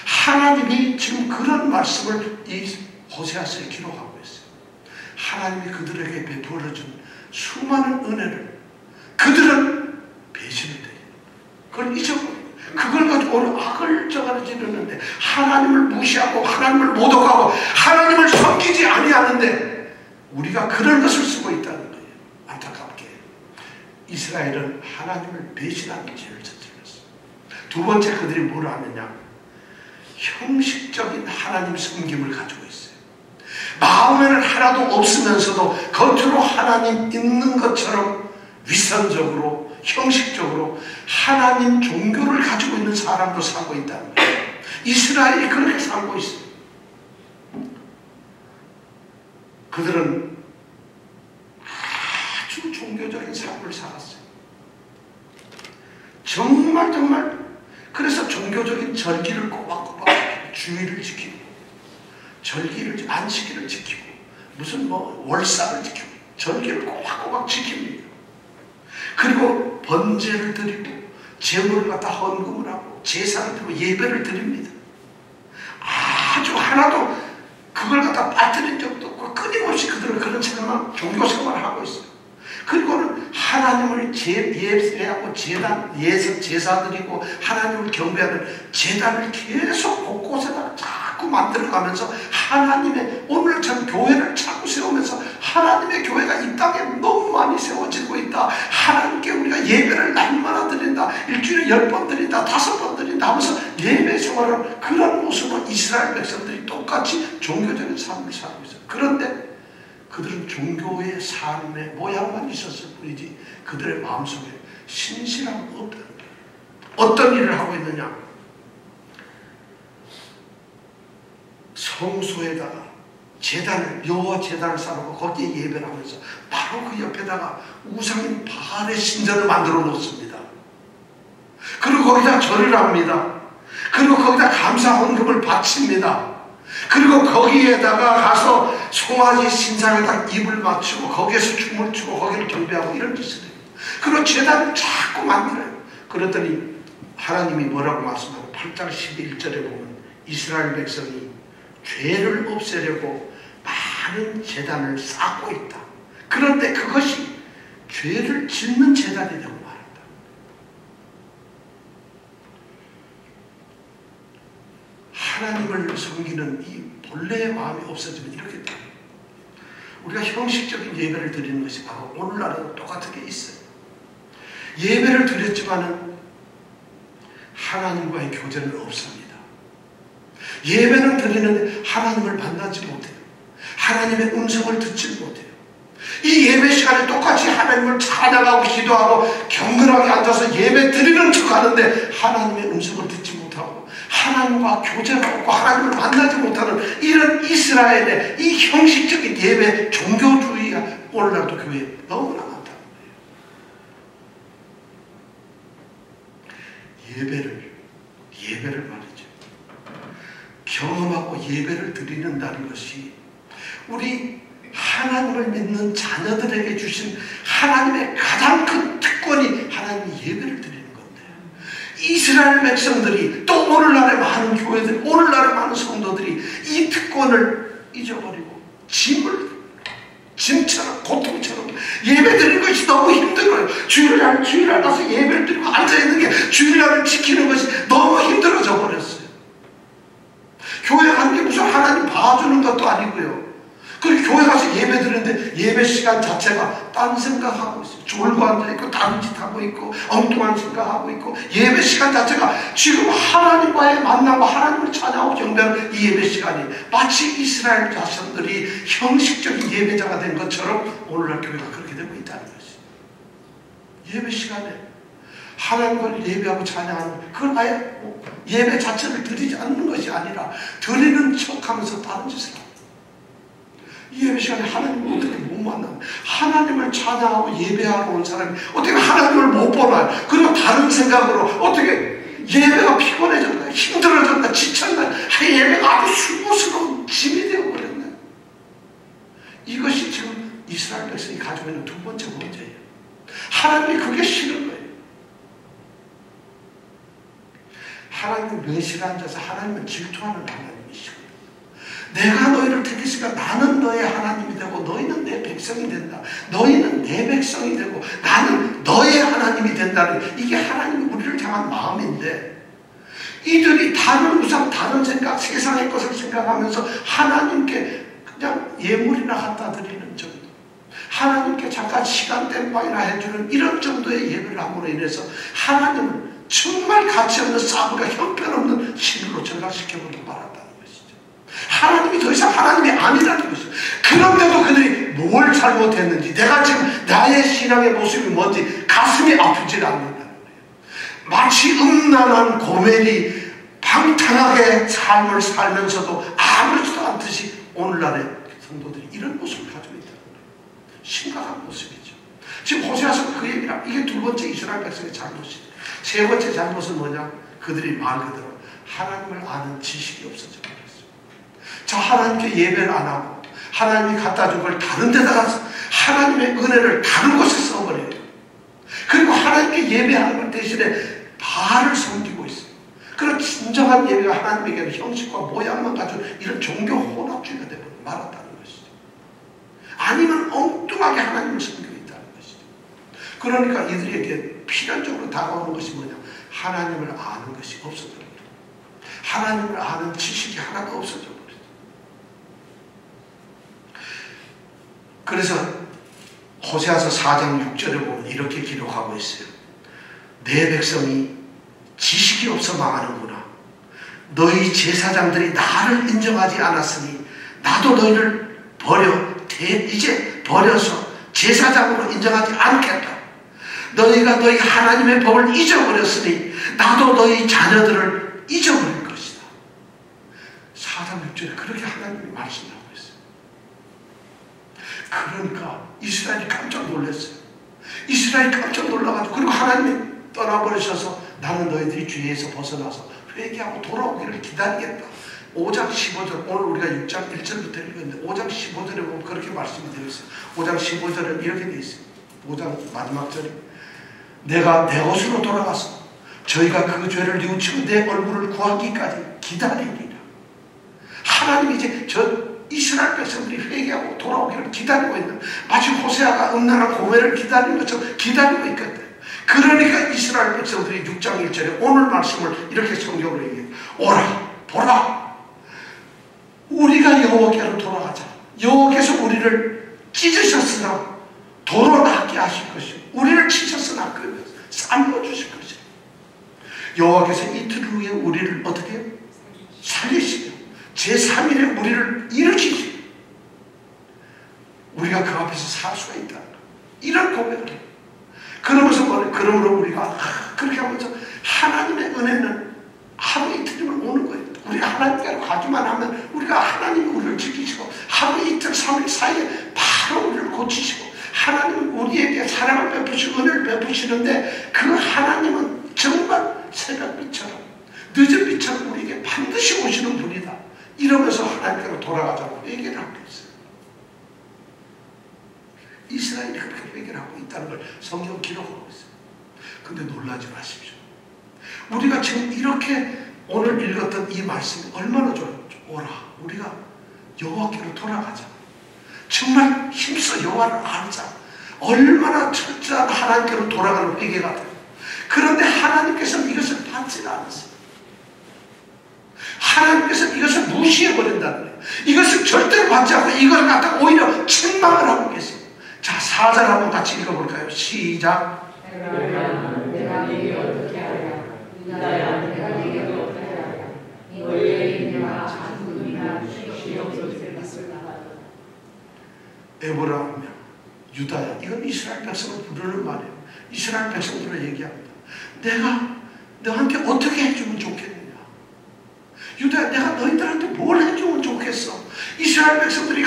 하나님이 지금 그런 말씀을 이 호세아서에 기록하고 있어요. 하나님이 그들에게 베풀어준 수많은 은혜를 그들은 배신을 해요. 그걸 잊어버려요. 그걸 가지고 오늘 악을 저가지르는데 하나님을 무시하고 하나님을 모독하고 하나님을 섬기지 아니하는데 우리가 그런 것을 쓰고 있다는 거예요. 안타깝게 이스라엘은 하나님을 배신하는 죄를 저질렀어요. 두 번째 그들이 뭘 하느냐, 형식적인 하나님 섬김을 가지고 있어요. 마음에는 하나도 없으면서도 겉으로 하나님 있는 것처럼 위선적으로 형식적으로 하나님 종교를 가지고 있는 사람도 살고 있다는 거예요. 이스라엘이 그렇게 살고 있어요. 그들은 아주 종교적인 삶을 살았어요. 정말 그래서 종교적인 절기를 꼬박꼬박 주의를 지키고 절기를 안식일을 지키고 무슨 월사를 지키고 절기를 꼬박꼬박 지킵니다. 그리고 번제를 드리고 제물을 갖다 헌금을 하고 제사를 드리고 예배를 드립니다. 아주 하나도 그걸 갖다 빠뜨린 적도 없고 끊임없이 그들은 그런 종교 생활을 하고 있어요. 그리고는 하나님을 예배하고 제사 드리고 하나님을 경배하는 제단을 계속 곳곳에다가 자꾸 만들어가면서 하나님의 오늘처럼 교회를 자꾸 세우면서 하나님의 교회가 이 땅에 너무 많이 세워지고 있다. 하나님께 우리가 예배를 날마다 드린다. 일주일에 10번 드린다. 5번 드린다 하면서 예배 생활을 그런 모습으로 이스라엘 백성들이 똑같이 종교적인 삶을 살고 있어요. 그런데 그들은 종교의 삶의 모양만 있었을 뿐이지 그들의 마음속에 신실함은 없다는 거예요. 어떤 일을 하고 있느냐, 성소에다가 여호와 제단을 쌓고 거기에 예배를 하면서 바로 그 옆에다가 우상인 바알의 신전을 만들어 놓습니다. 그리고 거기다 절을 합니다. 그리고 거기다 감사 헌금을 바칩니다. 그리고 거기에다가 가서 송아지 신상에다 입을 맞추고 거기에서 춤을 추고 거기를 경배하고 이런 짓을 해요. 그리고 제단을 자꾸 만들어요. 그랬더니 하나님이 뭐라고 말씀하고 8장 11절에 보면 이스라엘 백성이 죄를 없애려고 많은 제단을 쌓고 있다. 그런데 그것이 죄를 짓는 제단이라고 말한다. 하나님을 섬기는 이 본래의 마음이 없어지면 이렇게 돼요. 우리가 형식적인 예배를 드리는 것이 바로 오늘날에도 똑같은 게 있어요. 예배를 드렸지만은 하나님과의 교제는 없습니다. 예배는 드리는데 하나님을 만나지 못해요. 하나님의 음성을 듣지 못해요. 이 예배 시간에 똑같이 하나님을 찬양하고 기도하고 경건하게 앉아서 예배 드리는 척 하는데 하나님의 음성을 듣지 못하고 하나님과 교제가 없고 하나님을 만나지 못하는 이런 이스라엘의 이 형식적인 예배 종교주의가 오늘날도 교회에 너무나 많다는 거예요. 예배를 말이죠. 경험하고 예배를 드리는다는 것이 우리 하나님을 믿는 자녀들에게 주신 하나님의 가장 큰 특권이 하나님의 예배를 드리는 건데, 이스라엘 백성들이 또 오늘날의 많은 교회들, 오늘날의 많은 성도들이 이 특권을 잊어버리고 짐처럼 고통처럼 예배 드리는 것이 너무 힘들어요. 주일날 가서 예배를 드리고 앉아있는 게 주일날을 지키는 것이 너무 힘들어져 버렸어요. 교회 가는 게 무슨 하나님 봐주는 것도 아니고요. 그리고 교회 가서 예배 드리는데 예배 시간 자체가 딴 생각하고 있어요. 졸고 앉아있고 다른 짓 하고 있고 엉뚱한 생각하고 있고, 예배 시간 자체가 지금 하나님과의 만남과 하나님을 찬양하고 경배하는 이 예배 시간이 마치 이스라엘 자손들이 형식적인 예배자가 된 것처럼 오늘날 교회가 그렇게 되고 있다는 것이죠. 예배 시간에 하나님을 예배하고 찬양하는, 그걸 아예 예배 자체를 드리지 않는 것이 아니라 드리는 척하면서 다른 짓을 합니다. 이 예배 시간에 하나님을 어떻게 못 만나요? 하나님을 찬양하고 예배하러 온 사람이 어떻게 하나님을 못 보나요? 그리고 다른 생각으로 어떻게 예배가 피곤해졌나, 힘들어졌나, 지쳤나, 예배가 아주 수고스러운 짐이 되어버렸네. 이것이 지금 이스라엘 백성이 가지고 있는 두 번째 문제예요. 하나님이 그게 싫은 거예요. 하나님은 멸시를 앉아서 하나님을 질투하는 하나님이시고, 내가 너희를 택했으니까 나는 너의 하나님이 되고 너희는 내 백성이 된다. 너희는 내 백성이 되고 나는 너의 하나님이 된다는, 이게 하나님이 우리를 향한 마음인데, 이들이 다른 우상, 다른 생각, 세상의 것을 생각하면서 하나님께 그냥 예물이나 갖다 드리는 정도, 하나님께 잠깐 시간 땜빵이나 해주는 이런 정도의 예배를 함으로 인해서 하나님을 정말 가치 없는 싸움과 형편없는 신으로 전락시켜버리고 말았다는 것이죠. 하나님이 더 이상 하나님이 아니라는 것이죠. 그런데도 그들이 뭘 잘못했는지, 내가 지금 나의 신앙의 모습이 뭔지 가슴이 아프지 않는다는 거예요. 마치 음란한 고멜이 방탕하게 삶을 살면서도 아무렇지도 않듯이 오늘날의 성도들이 이런 모습을 가지고 있다는 거예요. 심각한 모습이죠. 지금 호세아서 그 얘기랑, 이게 두 번째 이스라엘 백성의 잘못이죠. 세 번째 잘못은 뭐냐? 그들이 말 그대로 하나님을 아는 지식이 없어져 버렸어요. 저 하나님께 예배를 안 하고 하나님이 갖다 준 걸 다른 데다 가서 하나님의 은혜를 다른 곳에 써버려요. 그리고 하나님께 예배하는 것 대신에 바알을 섬기고 있어요. 그런 진정한 예배가 하나님에게는 형식과 모양만 가지고 이런 종교 혼합주의가 되고 말았다는 것이죠. 아니면 엉뚱하게 하나님을 섬기고 있다는 것이죠. 그러니까 이들에게 필연적으로 다가오는 것이 뭐냐? 하나님을 아는 것이 없어져 버려요. 하나님을 아는 지식이 하나도 없어져 버려요. 그래서 호세아서 4장 6절에 보면 이렇게 기록하고 있어요. 내 백성이 지식이 없어 망하는구나. 너희 제사장들이 나를 인정하지 않았으니 나도 너희를 이제 버려서 제사장으로 인정하지 않겠다. 너희가 너희 하나님의 법을 잊어버렸으니 나도 너희 자녀들을 잊어버릴 것이다. 4장 6절에 그렇게 하나님이 말씀하고 있어요. 그러니까 이스라엘이 깜짝 놀랐어요. 이스라엘이 깜짝 놀라가지고, 그리고 하나님이 떠나버리셔서 나는 너희들이 죄에서 벗어나서 회개하고 돌아오기를 기다리겠다. 5장 15절, 오늘 우리가 6장 1절부터 읽었는데 5장 15절에 보면 그렇게 말씀이 되어 있어요. 5장 15절은 이렇게 되어 있어요. 5장 마지막 절에 내가 내 곳으로 돌아가서 저희가 그 죄를 뉘우치고 내 얼굴을 구하기까지 기다리리라. 하나님이 이제 저 이스라엘 백성들이 회개하고 돌아오기를 기다리고 있는, 마치 호세아가 음란한 고멜을 기다리는 것처럼 기다리고 있거든. 그러니까 이스라엘 백성들이 6장 1절에 오늘 말씀을 이렇게 성경으로 얘기해요. 오라 보라, 우리가 여호와께로 돌아가자. 여호와께서 우리를 찢으셨으나 도로 낫게 하실 것이요, 우리를 치셨으나 삶아 주실 것이요. 여호와께서 이틀 후에 우리를 어떻게 해요? 살리시며 제3일에 우리를 일으키시고 우리가 그 앞에서 살 수가 있다. 이런 고백을 해요. 그러므로 우리가 그렇게 하면서 하나님의 은혜는 하루 이틀이면 오는 가기만 하면 우리가 하나님이 우리를 지키시고 하루 이틀 3일 사이에 바로 우리를 고치시고 하나님은 우리에게 사랑을 베푸시고 은혜를 베푸시는데 그 하나님은 정말 새벽빛처럼 늦은 빛처럼 우리에게 반드시 오시는 분이다. 이러면서 하나님께로 돌아가자고 얘기를 하고 있어요. 이스라엘이 그렇게 얘기를 하고 있다는 걸 성경 기록하고 있어요. 근데 놀라지 마십시오. 우리가 지금 이렇게 오늘 읽었던 이 말씀이 얼마나 좋아요. 오라, 우리가 여호와께로 돌아가자. 정말 힘써 여호와를 알자. 얼마나 철저한 하나님께로 돌아가는 회개가 돼요. 그런데 하나님께서는 이것을 받지는 않았어요. 하나님께서는 이것을 무시해버린다는 거예요. 이것을 절대로 받지 않고 이걸 갖다가 오히려 책망을 하고 계세요. 자, 4절 한번 같이 읽어볼까요? 시작. 내가 네게 어떻게 하랴? 유다야, 내가 네게 어떻게 하랴? 너희의 인내와 자손이나 쉬옵소서. 에브라임이야, 유다야. 이건 이스라엘 백성을 부르는 말이에요. 이스라엘 백성들을 얘기합니다. 내가 너한테 어떻게 해주면 좋겠느냐? 유다야, 내가 너희들한테 뭘 해주면 좋겠어? 이스라엘 백성들이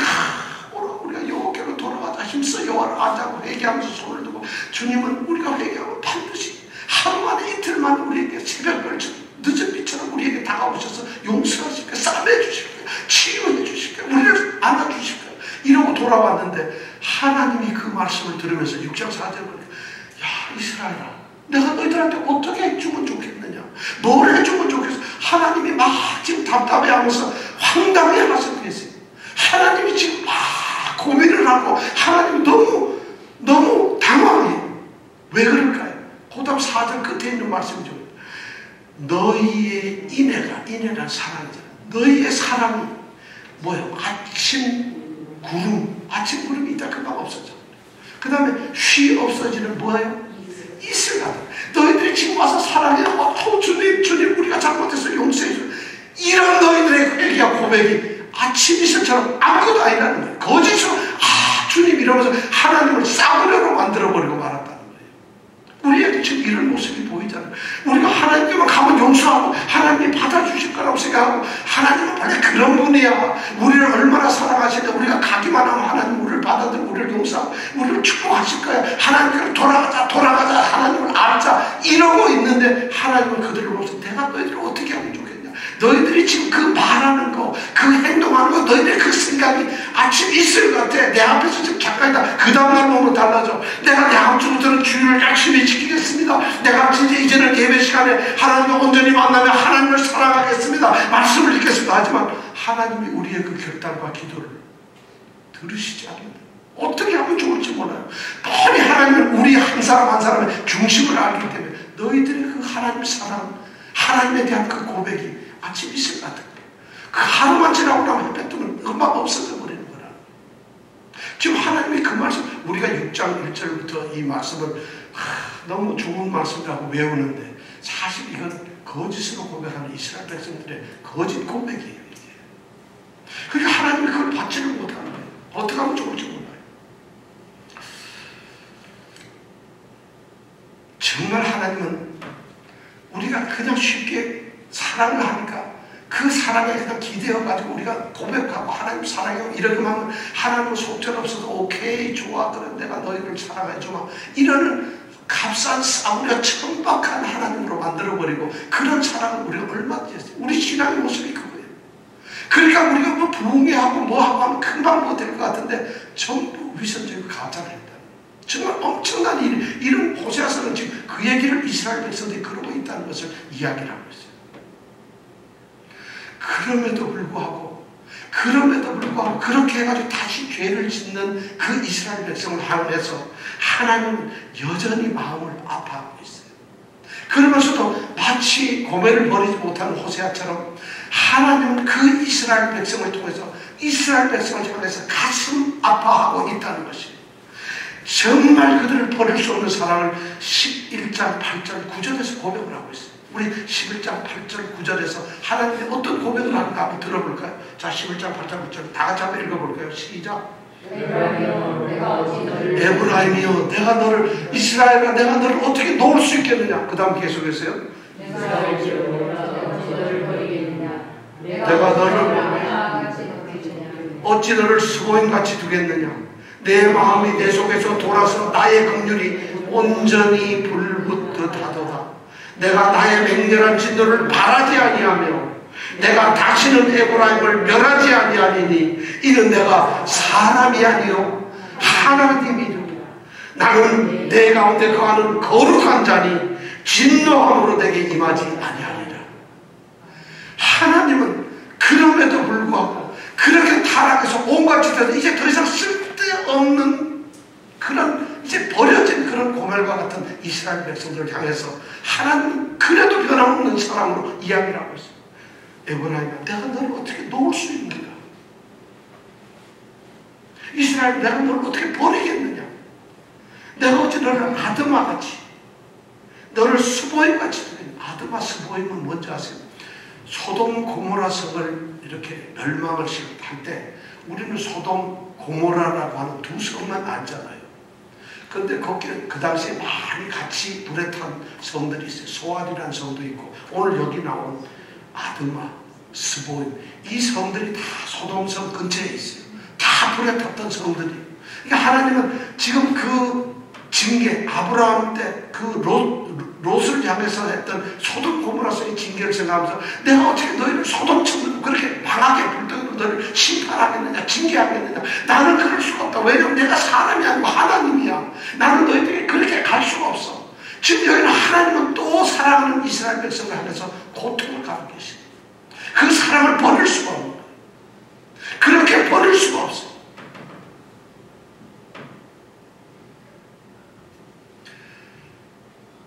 오라, 우리가 여호와께로 돌아가자. 힘써 여호와를 알자고 회개하면서 손을 들고 주님은 우리가 회개하면 반드시 하루 만에 이틀 만에 우리에게 새벽별 늦은 빛처럼 우리에게 다가오셔서 용서하실 거예요. 싸매 주실 거예요. 치유해 주실 거예요. 우리를 안아주실 거예요. 이러고 돌아왔는데 하나님이 그 말씀을 들으면서 6장 4절에 야, 이스라엘아, 내가 너희들한테 어떻게 해주면 좋겠느냐? 뭘 해주면 좋겠어? 하나님이 막 지금 답답해하면서 황당해하면서 계세요. 하나님이 지금 막 고민을 하고 하나님이 너무 당황해요. 왜 그럴까요? 그 다음 4절 끝에 있는 말씀이죠. 너희의 인애란 사랑이잖아. 너희의 사랑이 뭐예요? 아침 구름이 있다 금방 없어져. 그 다음에 쉬 없어지는 뭐예요? 이슬 같은. 너희들이 지금 와서 사랑해. 주님 우리가 잘못해서 용서해 줘. 이런 너희들의 회개와 고백이 아침 이슬처럼 아무것도 아니라는 거예요. 거짓으로 주님 이러면서 하나님을 싸구려로 만들어버리고 말았다는 거예요. 우리에게 지금 이런 모습이 보이잖아요. 우리가 하나님께만 가면 용서하고 하나님이 받아주실 거라고 생각하고 하나님은 원래 그런 분이야. 우리를 얼마나 사랑하시는데 우리가 가기만 하면 하나님 우리를 받아들이고 우리를 용서하고 우리를 축복하실 거야. 하나님께로 돌아가자 하나님을 알자 이러고 있는데 하나님은 그들을 보면서 내가 너희들을 어떻게 하면 좋겠냐. 너희들이 지금 그 말하는 거, 그 행동하는 거, 너희들의 그 생각이 아침 이슬 같아. 내 앞에서 지금 잠깐이다. 그 다음날 보면 달라져. 내가 다음 주부터는 주일을 열심히 지키겠습니다. 내가 진짜 이제는 예배 시간에 하나님을 온전히 만나면 하나님을 사랑하겠습니다. 말씀을 읽겠습니다. 하지만 하나님이 우리의 그 결단과 기도를 들으시지 않는다. 어떻게 하면 좋을지 몰라요. 뻔히 하나님은 우리 한 사람 한 사람의 중심을 알기 때문에 너희들의 그 하나님 사랑, 하나님에 대한 그 고백이 아침 이슬 같은 거예요. 그 하루만 지나고 나면 햇볕 뜨면 금방 없어져 버리는 거라. 지금 하나님이 그 말씀, 우리가 6장 1절부터 이 말씀을 너무 좋은 말씀이라고 외우는데 사실 이건 거짓으로 고백하는 이스라엘 백성들의 거짓 고백이에요. 이게. 그러니까 하나님이 그걸 받지를 못하는 거예요. 어떻게 하면 좋을지 몰라요. 정말 하나님은 우리가 그냥 쉽게 사랑을 하니까 그 사랑에 그냥 기대어가지고 우리가 고백하고 하나님 사랑해요 이렇게 하면 하나님은 속절없어서 오케이 좋아 그래 내가 너희를 사랑해주마 이러는 값싼 싸구려 천박한 하나님으로 만들어버리고 그런 사랑을 우리가 얼마나 했어요. 우리 신앙의 모습이 그거예요. 그러니까 우리가 뭐 부흥회하고 뭐하고 하면 금방 못될 것 같은데 전부 위선적이고 가짜를 했다. 정말 엄청난 이런 호세아서는 지금 그 얘기를 이스라엘 백성들이 그러고 있다는 것을 이야기를 하고 있어요. 그럼에도 불구하고 그렇게 해가지고 다시 죄를 짓는 그 이스라엘 백성을 향해서 하나님은 여전히 마음을 아파하고 있어요. 그러면서도 마치 고멜을 버리지 못하는 호세아처럼 하나님은 그 이스라엘 백성을 통해서 이스라엘 백성을 향해서 가슴 아파하고 있다는 것이에요. 정말 그들을 버릴 수 없는 사랑을 11장 8절 9절에서 고백을 하고 있어요. 우리 11장 8절 9절에서 하나님이 어떤 고백을 하는가 한번 들어볼까요? 자, 11장 8절 9절 다 같이 한번 읽어볼까요? 시작. 에브라임이여 내가 너를 이스라엘아 내가 너를 어떻게 놓을 수 있겠느냐. 그 다음 계속해서요. 내가 어찌 너를 버리겠느냐. 내가 내가 너를 어찌 너를 스보임같이 두겠느냐. 내 마음이 내 속에서 돌아서 나의 긍휼이 온전히 불붙듯 하도다. 내가 나의 맹렬한 진노를 바라지 아니하며 내가 다시는 에브라임을 멸하지 아니하리니 이는 내가 사람이 아니요 하나님이라. 나는 내 가운데 거하는 거룩한 자니 진노함으로 내게 임하지 아니하리라. 하나님은 그럼에도 불구하고 그렇게 타락해서 온갖 짓에서 이제 더 이상 쓸데없는 그런 이제 버려진 그런 고멜과 같은 이스라엘 백성들을 향해서 하나님은 그래도 변함없는 사랑으로 이야기를 하고 있어요. 에브라임아, 내가 너를 어떻게 놓을 수 있는가? 이스라엘, 내가 너를 어떻게 버리겠느냐? 내가 어찌 너를 아드마같이, 너를 스보임같이, 아드마 스보임은 뭔지 아세요? 소돔 고모라 성을 이렇게 멸망을 할 때 우리는 소돔 고모라라고 하는 두 성만 알잖아요. 그런데 거기는 그 당시에 많이 같이 불에 탄 성들이 있어요. 소알이라는 성도 있고 오늘 여기 나온 아드마, 스보임, 이 성들이 다 소돔성 근처에 있어요. 다 불에 탔던 성들이에요. 그러니까 하나님은 지금 그 징계, 아브라함 때 그 롯을 향해서 했던 소돔 고모라서의 징계를 생각하면서 내가 어떻게 너희를 소돔처럼 그렇게 망하게 불떡이로 너를 심판하겠느냐, 징계하겠느냐. 나는 그럴 수가 없다. 왜냐하면 내가 사람이 아니고 하나님이야. 나는 너희들이 그렇게 갈 수가 없어. 지금 여기는 하나님은 또 사랑하는 이스라엘 백성을 향해서 고통을 가고 계십니다. 그 사랑을 버릴 수가 없는 거예요. 그렇게 버릴 수가 없어요.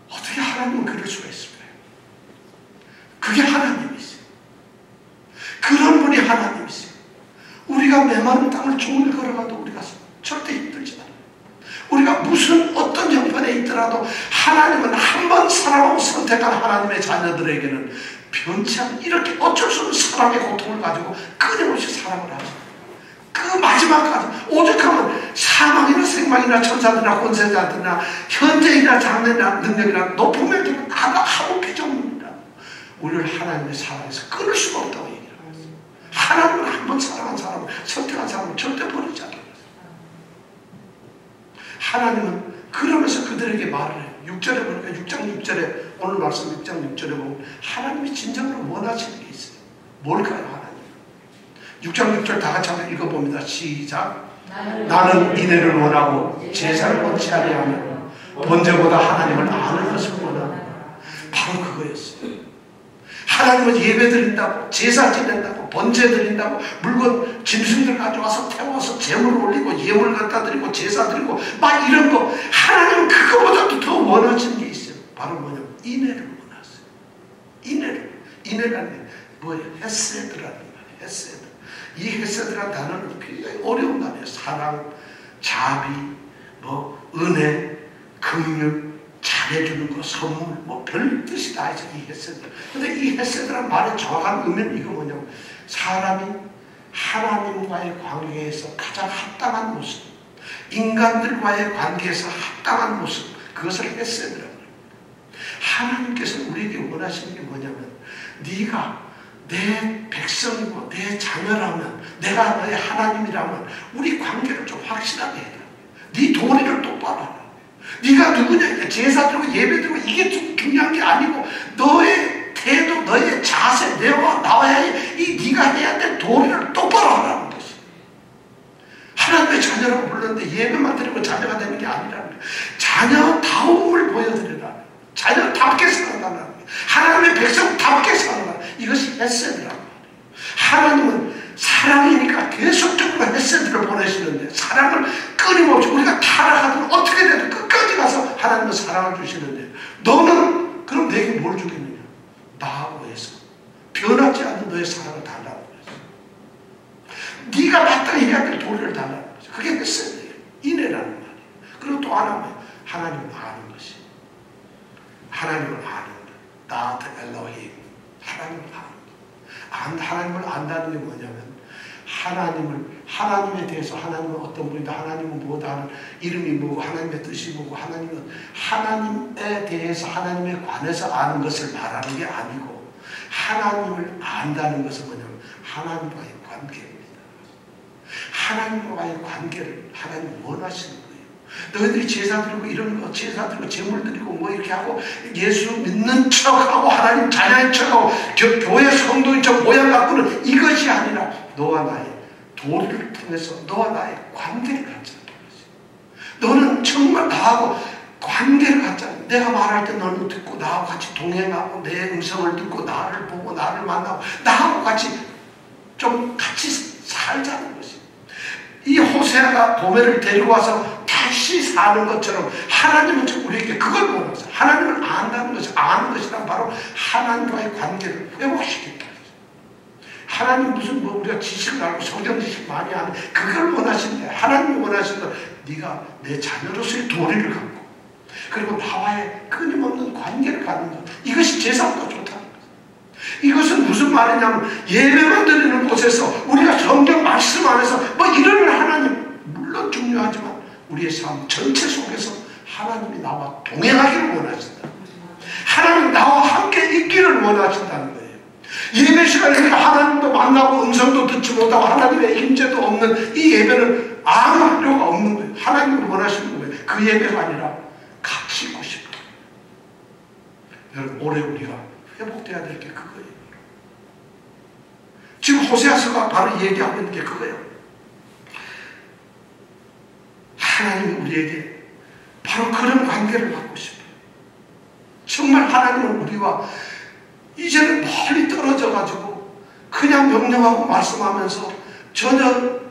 어떻게 하나님은 그럴 수가 있을까요? 그게 하나님이세요. 그런 분이 하나님이세요. 우리가 메마른 땅을 종일 걸어가도 우리가 절대 힘들지 않아요. 우리가 무슨 어떤 형편에 있더라도 하나님은 한 번 사랑하고 선택한 하나님의 자녀들에게는 변치 않은 이렇게 어쩔 수 없는 사랑의 고통을 가지고 끊임없이 사랑을 하죠. 그 마지막까지 오죽하면 사망이나 생망이나 천사들이나 권세자들이나 현재이나 장래나 능력이나 높음을 두고 나가 아무 비전입니다. 우리를 하나님의 사랑에서 끊을 수가 없다고 얘기를 하셨어요. 하나님은 한 번 사랑한 사람을 선택한 사람을 절대 버리지 않아요. 하나님은 그러면서 그들에게 말을 해요. 6절에 보니까 6장 6절에 오늘 말씀 6장 6절에 보면 하나님이 진정으로 원하시는 게 있어요. 뭘까요? 하나님 6장 6절 다 같이 한번 읽어봅니다. 시작. 나는 인애를 원하고 제사를 원치 아니하며 번제보다 하나님을 아는 것을 원한다. 바로 그거였어요. 하나님은 예배 드린다고, 제사 지낸다고, 번제 드린다고, 물건 짐승들 가져와서 태워서 제물을 올리고 예물 갖다 드리고 제사 드리고 막 이런 거, 하나님은 그거보다도 더 원하시는 게 있어요. 바로 뭐냐면 인애를 원하세요. 인애라는 게 뭐예요? 헤세드라는 말이에요. 헤세드. 이 헤세드라는 단어는 굉장히 어려운 단어예요. 사랑, 자비, 은혜, 긍휼, 잘해주는 거, 선물, 별 뜻이 다 있어요. 이 헤세드. 근데 이 헤세드라는 말의 정확한 의미는 이거 뭐냐면 사람이 하나님과의 관계에서 가장 합당한 모습, 인간들과의 관계에서 합당한 모습, 그것을 헤세드라고 합니다. 하나님께서 우리에게 원하시는 게 뭐냐면 네가 내 백성이고 내 자녀라면, 내가 너의 하나님이라면 우리 관계를 좀 확실하게 해라. 네 도리를 똑바로 하라. 네가 누구냐, 제사 드리고 예배 드리고 이게 중요한 게 아니고 너의 태도, 너의 자세, 내와 나와의 이 네가 해야 될 도리를 똑바로 하라는 것이. 하나님의 자녀라고 불렀는데 예배만 드리고 자녀가 되는 게 아니라는 거예요. 자녀다움을 보여드리라. 자녀답게 살아가는 거예요. 하나님의 백성답게 살아가는 거예요. 이것이 헤세드라는 거예요. 하나님은 사랑이니까 계속적으로 헤세드를 보내시는데, 사랑을 끊임없이 우리가 타락하든 어떻게 되든 끝까지 가서 하나님은 사랑을 주시는데, 너는 그럼 내게 뭘 주겠느냐? 나하고 해서 변하지 않는 너의 사랑을 달라고 그랬어. 네가 마땅히 해야 될 도리를 달라는 거죠. 그게 헤세드예요. 인애라는 말이에요. 그리고 또 하나 뭐예요? 하나님을 아는 것이. 하나님을 아는 것. 나한테 엘로힘. 하나님을 아는 것. 하나님을 안다는 게 뭐냐면 하나님에 대해서 하나님은 어떤 분이다, 하나님은 뭐다 하는 이름이 뭐고 하나님의 뜻이 뭐고 하나님은 하나님에 대해서 하나님에 관해서 아는 것을 말하는 게 아니고, 하나님을 안다는 것은 뭐냐면 하나님과의 관계입니다. 하나님과의 관계를 하나님 원하시는 거예요. 너희들이 제사 드리고 이런 거 제사 드리고 제물 드리고 뭐 이렇게 하고 예수 믿는 척하고 하나님 자녀인 척하고 교회 성도인 척 모양 갖고는 이것이 아니라 너와 나의 도리를 통해서 너와 나의 관계를 갖자는 것이. 너는 정말 나하고 관계를 갖자는. 내가 말할 때 너는 듣고 나하고 같이 동행하고 내 음성을 듣고 나를 보고 나를 만나고 나하고 같이 좀 같이 살자는 것이. 이 호세아가 고멜을 데리고 와서 다시 사는 것처럼 하나님은 우리에게 그걸 원하세요. 하나님을 안다는 것이, 아는 것이란 바로 하나님과의 관계를 회복시킨다. 하나님 무슨 뭐 우리가 지식을 알고 성경 지식 많이 아는 그걸 원하신대. 하나님이 원하시는 건 네가 내 자녀로서의 도리를 갖고 그리고 나와의 끊임없는 관계를 갖는 것. 이것이 제사보다 좋다는 거예요. 이것은 무슨 말이냐면 예배만 드리는 곳에서 우리가 성경 말씀 안에서 뭐 이런 하나님 물론 중요하지만 우리의 삶 전체 속에서 하나님이 나와 동행하기를 원하신다. 하나님 나와 함께 있기를 원하신다는 거예요. 예배 시간에 하나님도 만나고 음성도 듣지 못하고 하나님의 임재도 없는 이 예배는 아무 필요가 없는 거예요. 하나님을 원하시는 거예요. 그 예배가 아니라 같이 있고 싶어요. 여러분 올해 우리가 회복돼야 될 게 그거예요. 지금 호세아서가 바로 얘기하고 있는 게 그거예요. 하나님이 우리에게 바로 그런 관계를 갖고 싶어요. 정말 하나님은 우리와 이제는 멀리 떨어져가지고 그냥 명령하고 말씀하면서 전혀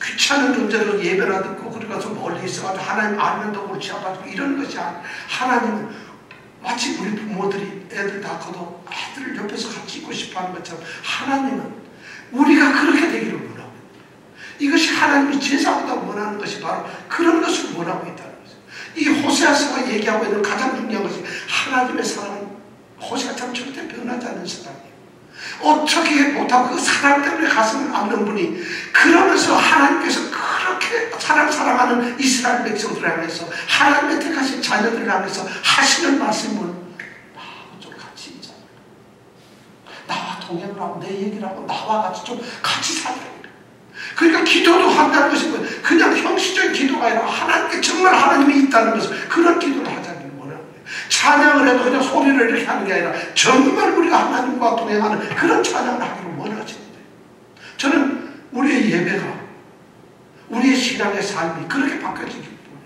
귀찮은 존재로 예배나 듣고 그리 가서 멀리 있어가지고 하나님 알면 더 옳지 않아가지고 이런 것이 아니라 하나님은 마치 우리 부모들이 애들 다 커도 아들을 옆에서 같이 있고 싶어하는 것처럼 하나님은 우리가 그렇게 되기를 원하고 있다. 이것이 하나님이 제사보다 원하는 것이 바로 그런 것을 원하고 있다는 거죠. 이 호세아서가 얘기하고 있는 가장 중요한 것이 하나님의 사랑은 호세아처럼 절대 변하지 않는 사랑이에요. 어떻게 못하고 그 사랑 때문에 가슴을 앓는 분이 그러면서 하나님께서 그렇게 사랑하는 이스라엘 백성들을 향해서 하나님의 택하신 자녀들을 향해서 하시는 말씀을 나하고 좀 같이 있자. 나와 동행을 하고 내 얘기를 하고 나와 같이 좀 같이 살자. 그러니까 기도도 한다는 것이 그냥 형식적인 기도가 아니라 하나님께 정말 하나님이 있다는 것을 그런 기도를 하자는 원하는 거예요. 찬양을 해도 그냥 소리를 이렇게 하는 게 아니라 정말 우리가 하나님과 동행하는 그런 찬양을 하기를 원하시는데 저는 우리의 예배가 우리의 신앙의 삶이 그렇게 바뀌어지기 때문에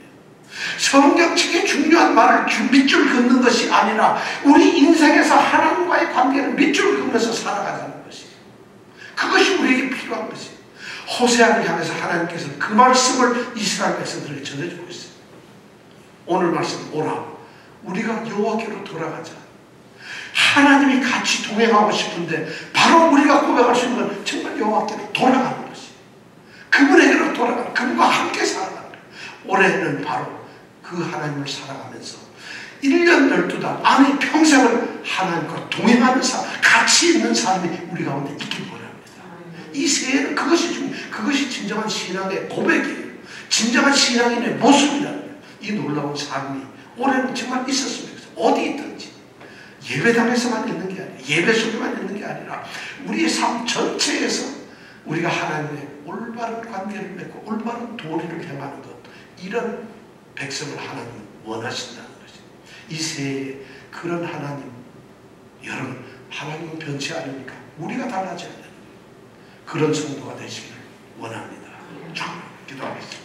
성경책의 중요한 말을 밑줄 긋는 것이 아니라 우리 인생에서 하나님과의 관계를 밑줄 긋면서 살아가자는 것이에요. 그것이 우리에게 필요한 것이에요. 호세아를 향해서 하나님께서 그 말씀을 이스라엘 백성들에게 전해주고 있어요. 오늘 말씀 오라. 우리가 여호와께로 돌아가자. 하나님이 같이 동행하고 싶은데 바로 우리가 고백할 수 있는 건 정말 여호와께로 돌아가는 것이에요. 그분에게로 돌아가는, 그분과 함께 살아가는 거예요. 올해는 바로 그 하나님을 살아가면서 1년 12달 아니 평생을 하나님과 동행하는 삶, 같이 있는 삶이 우리 가운데 있길 원합니다. 이 새해는 그것이 진정한 신앙의 고백이에요. 진정한 신앙인의 모습이라는 거예요. 이 놀라운 삶이 올해는 정말 있었으면 좋겠어요. 어디 있든지 예배당에서만 있는 게 아니라 예배 속에만 있는 게 아니라 우리의 삶 전체에서 우리가 하나님의 올바른 관계를 맺고 올바른 도리를 행하는 것, 이런 백성을 하나님은 원하신다는 것이죠. 이 새해에 그런 하나님, 여러분 하나님은 변치 않으니까 우리가 달라져야 되는 그런 성도가 되시기를 원합니다. 기도하겠습니다.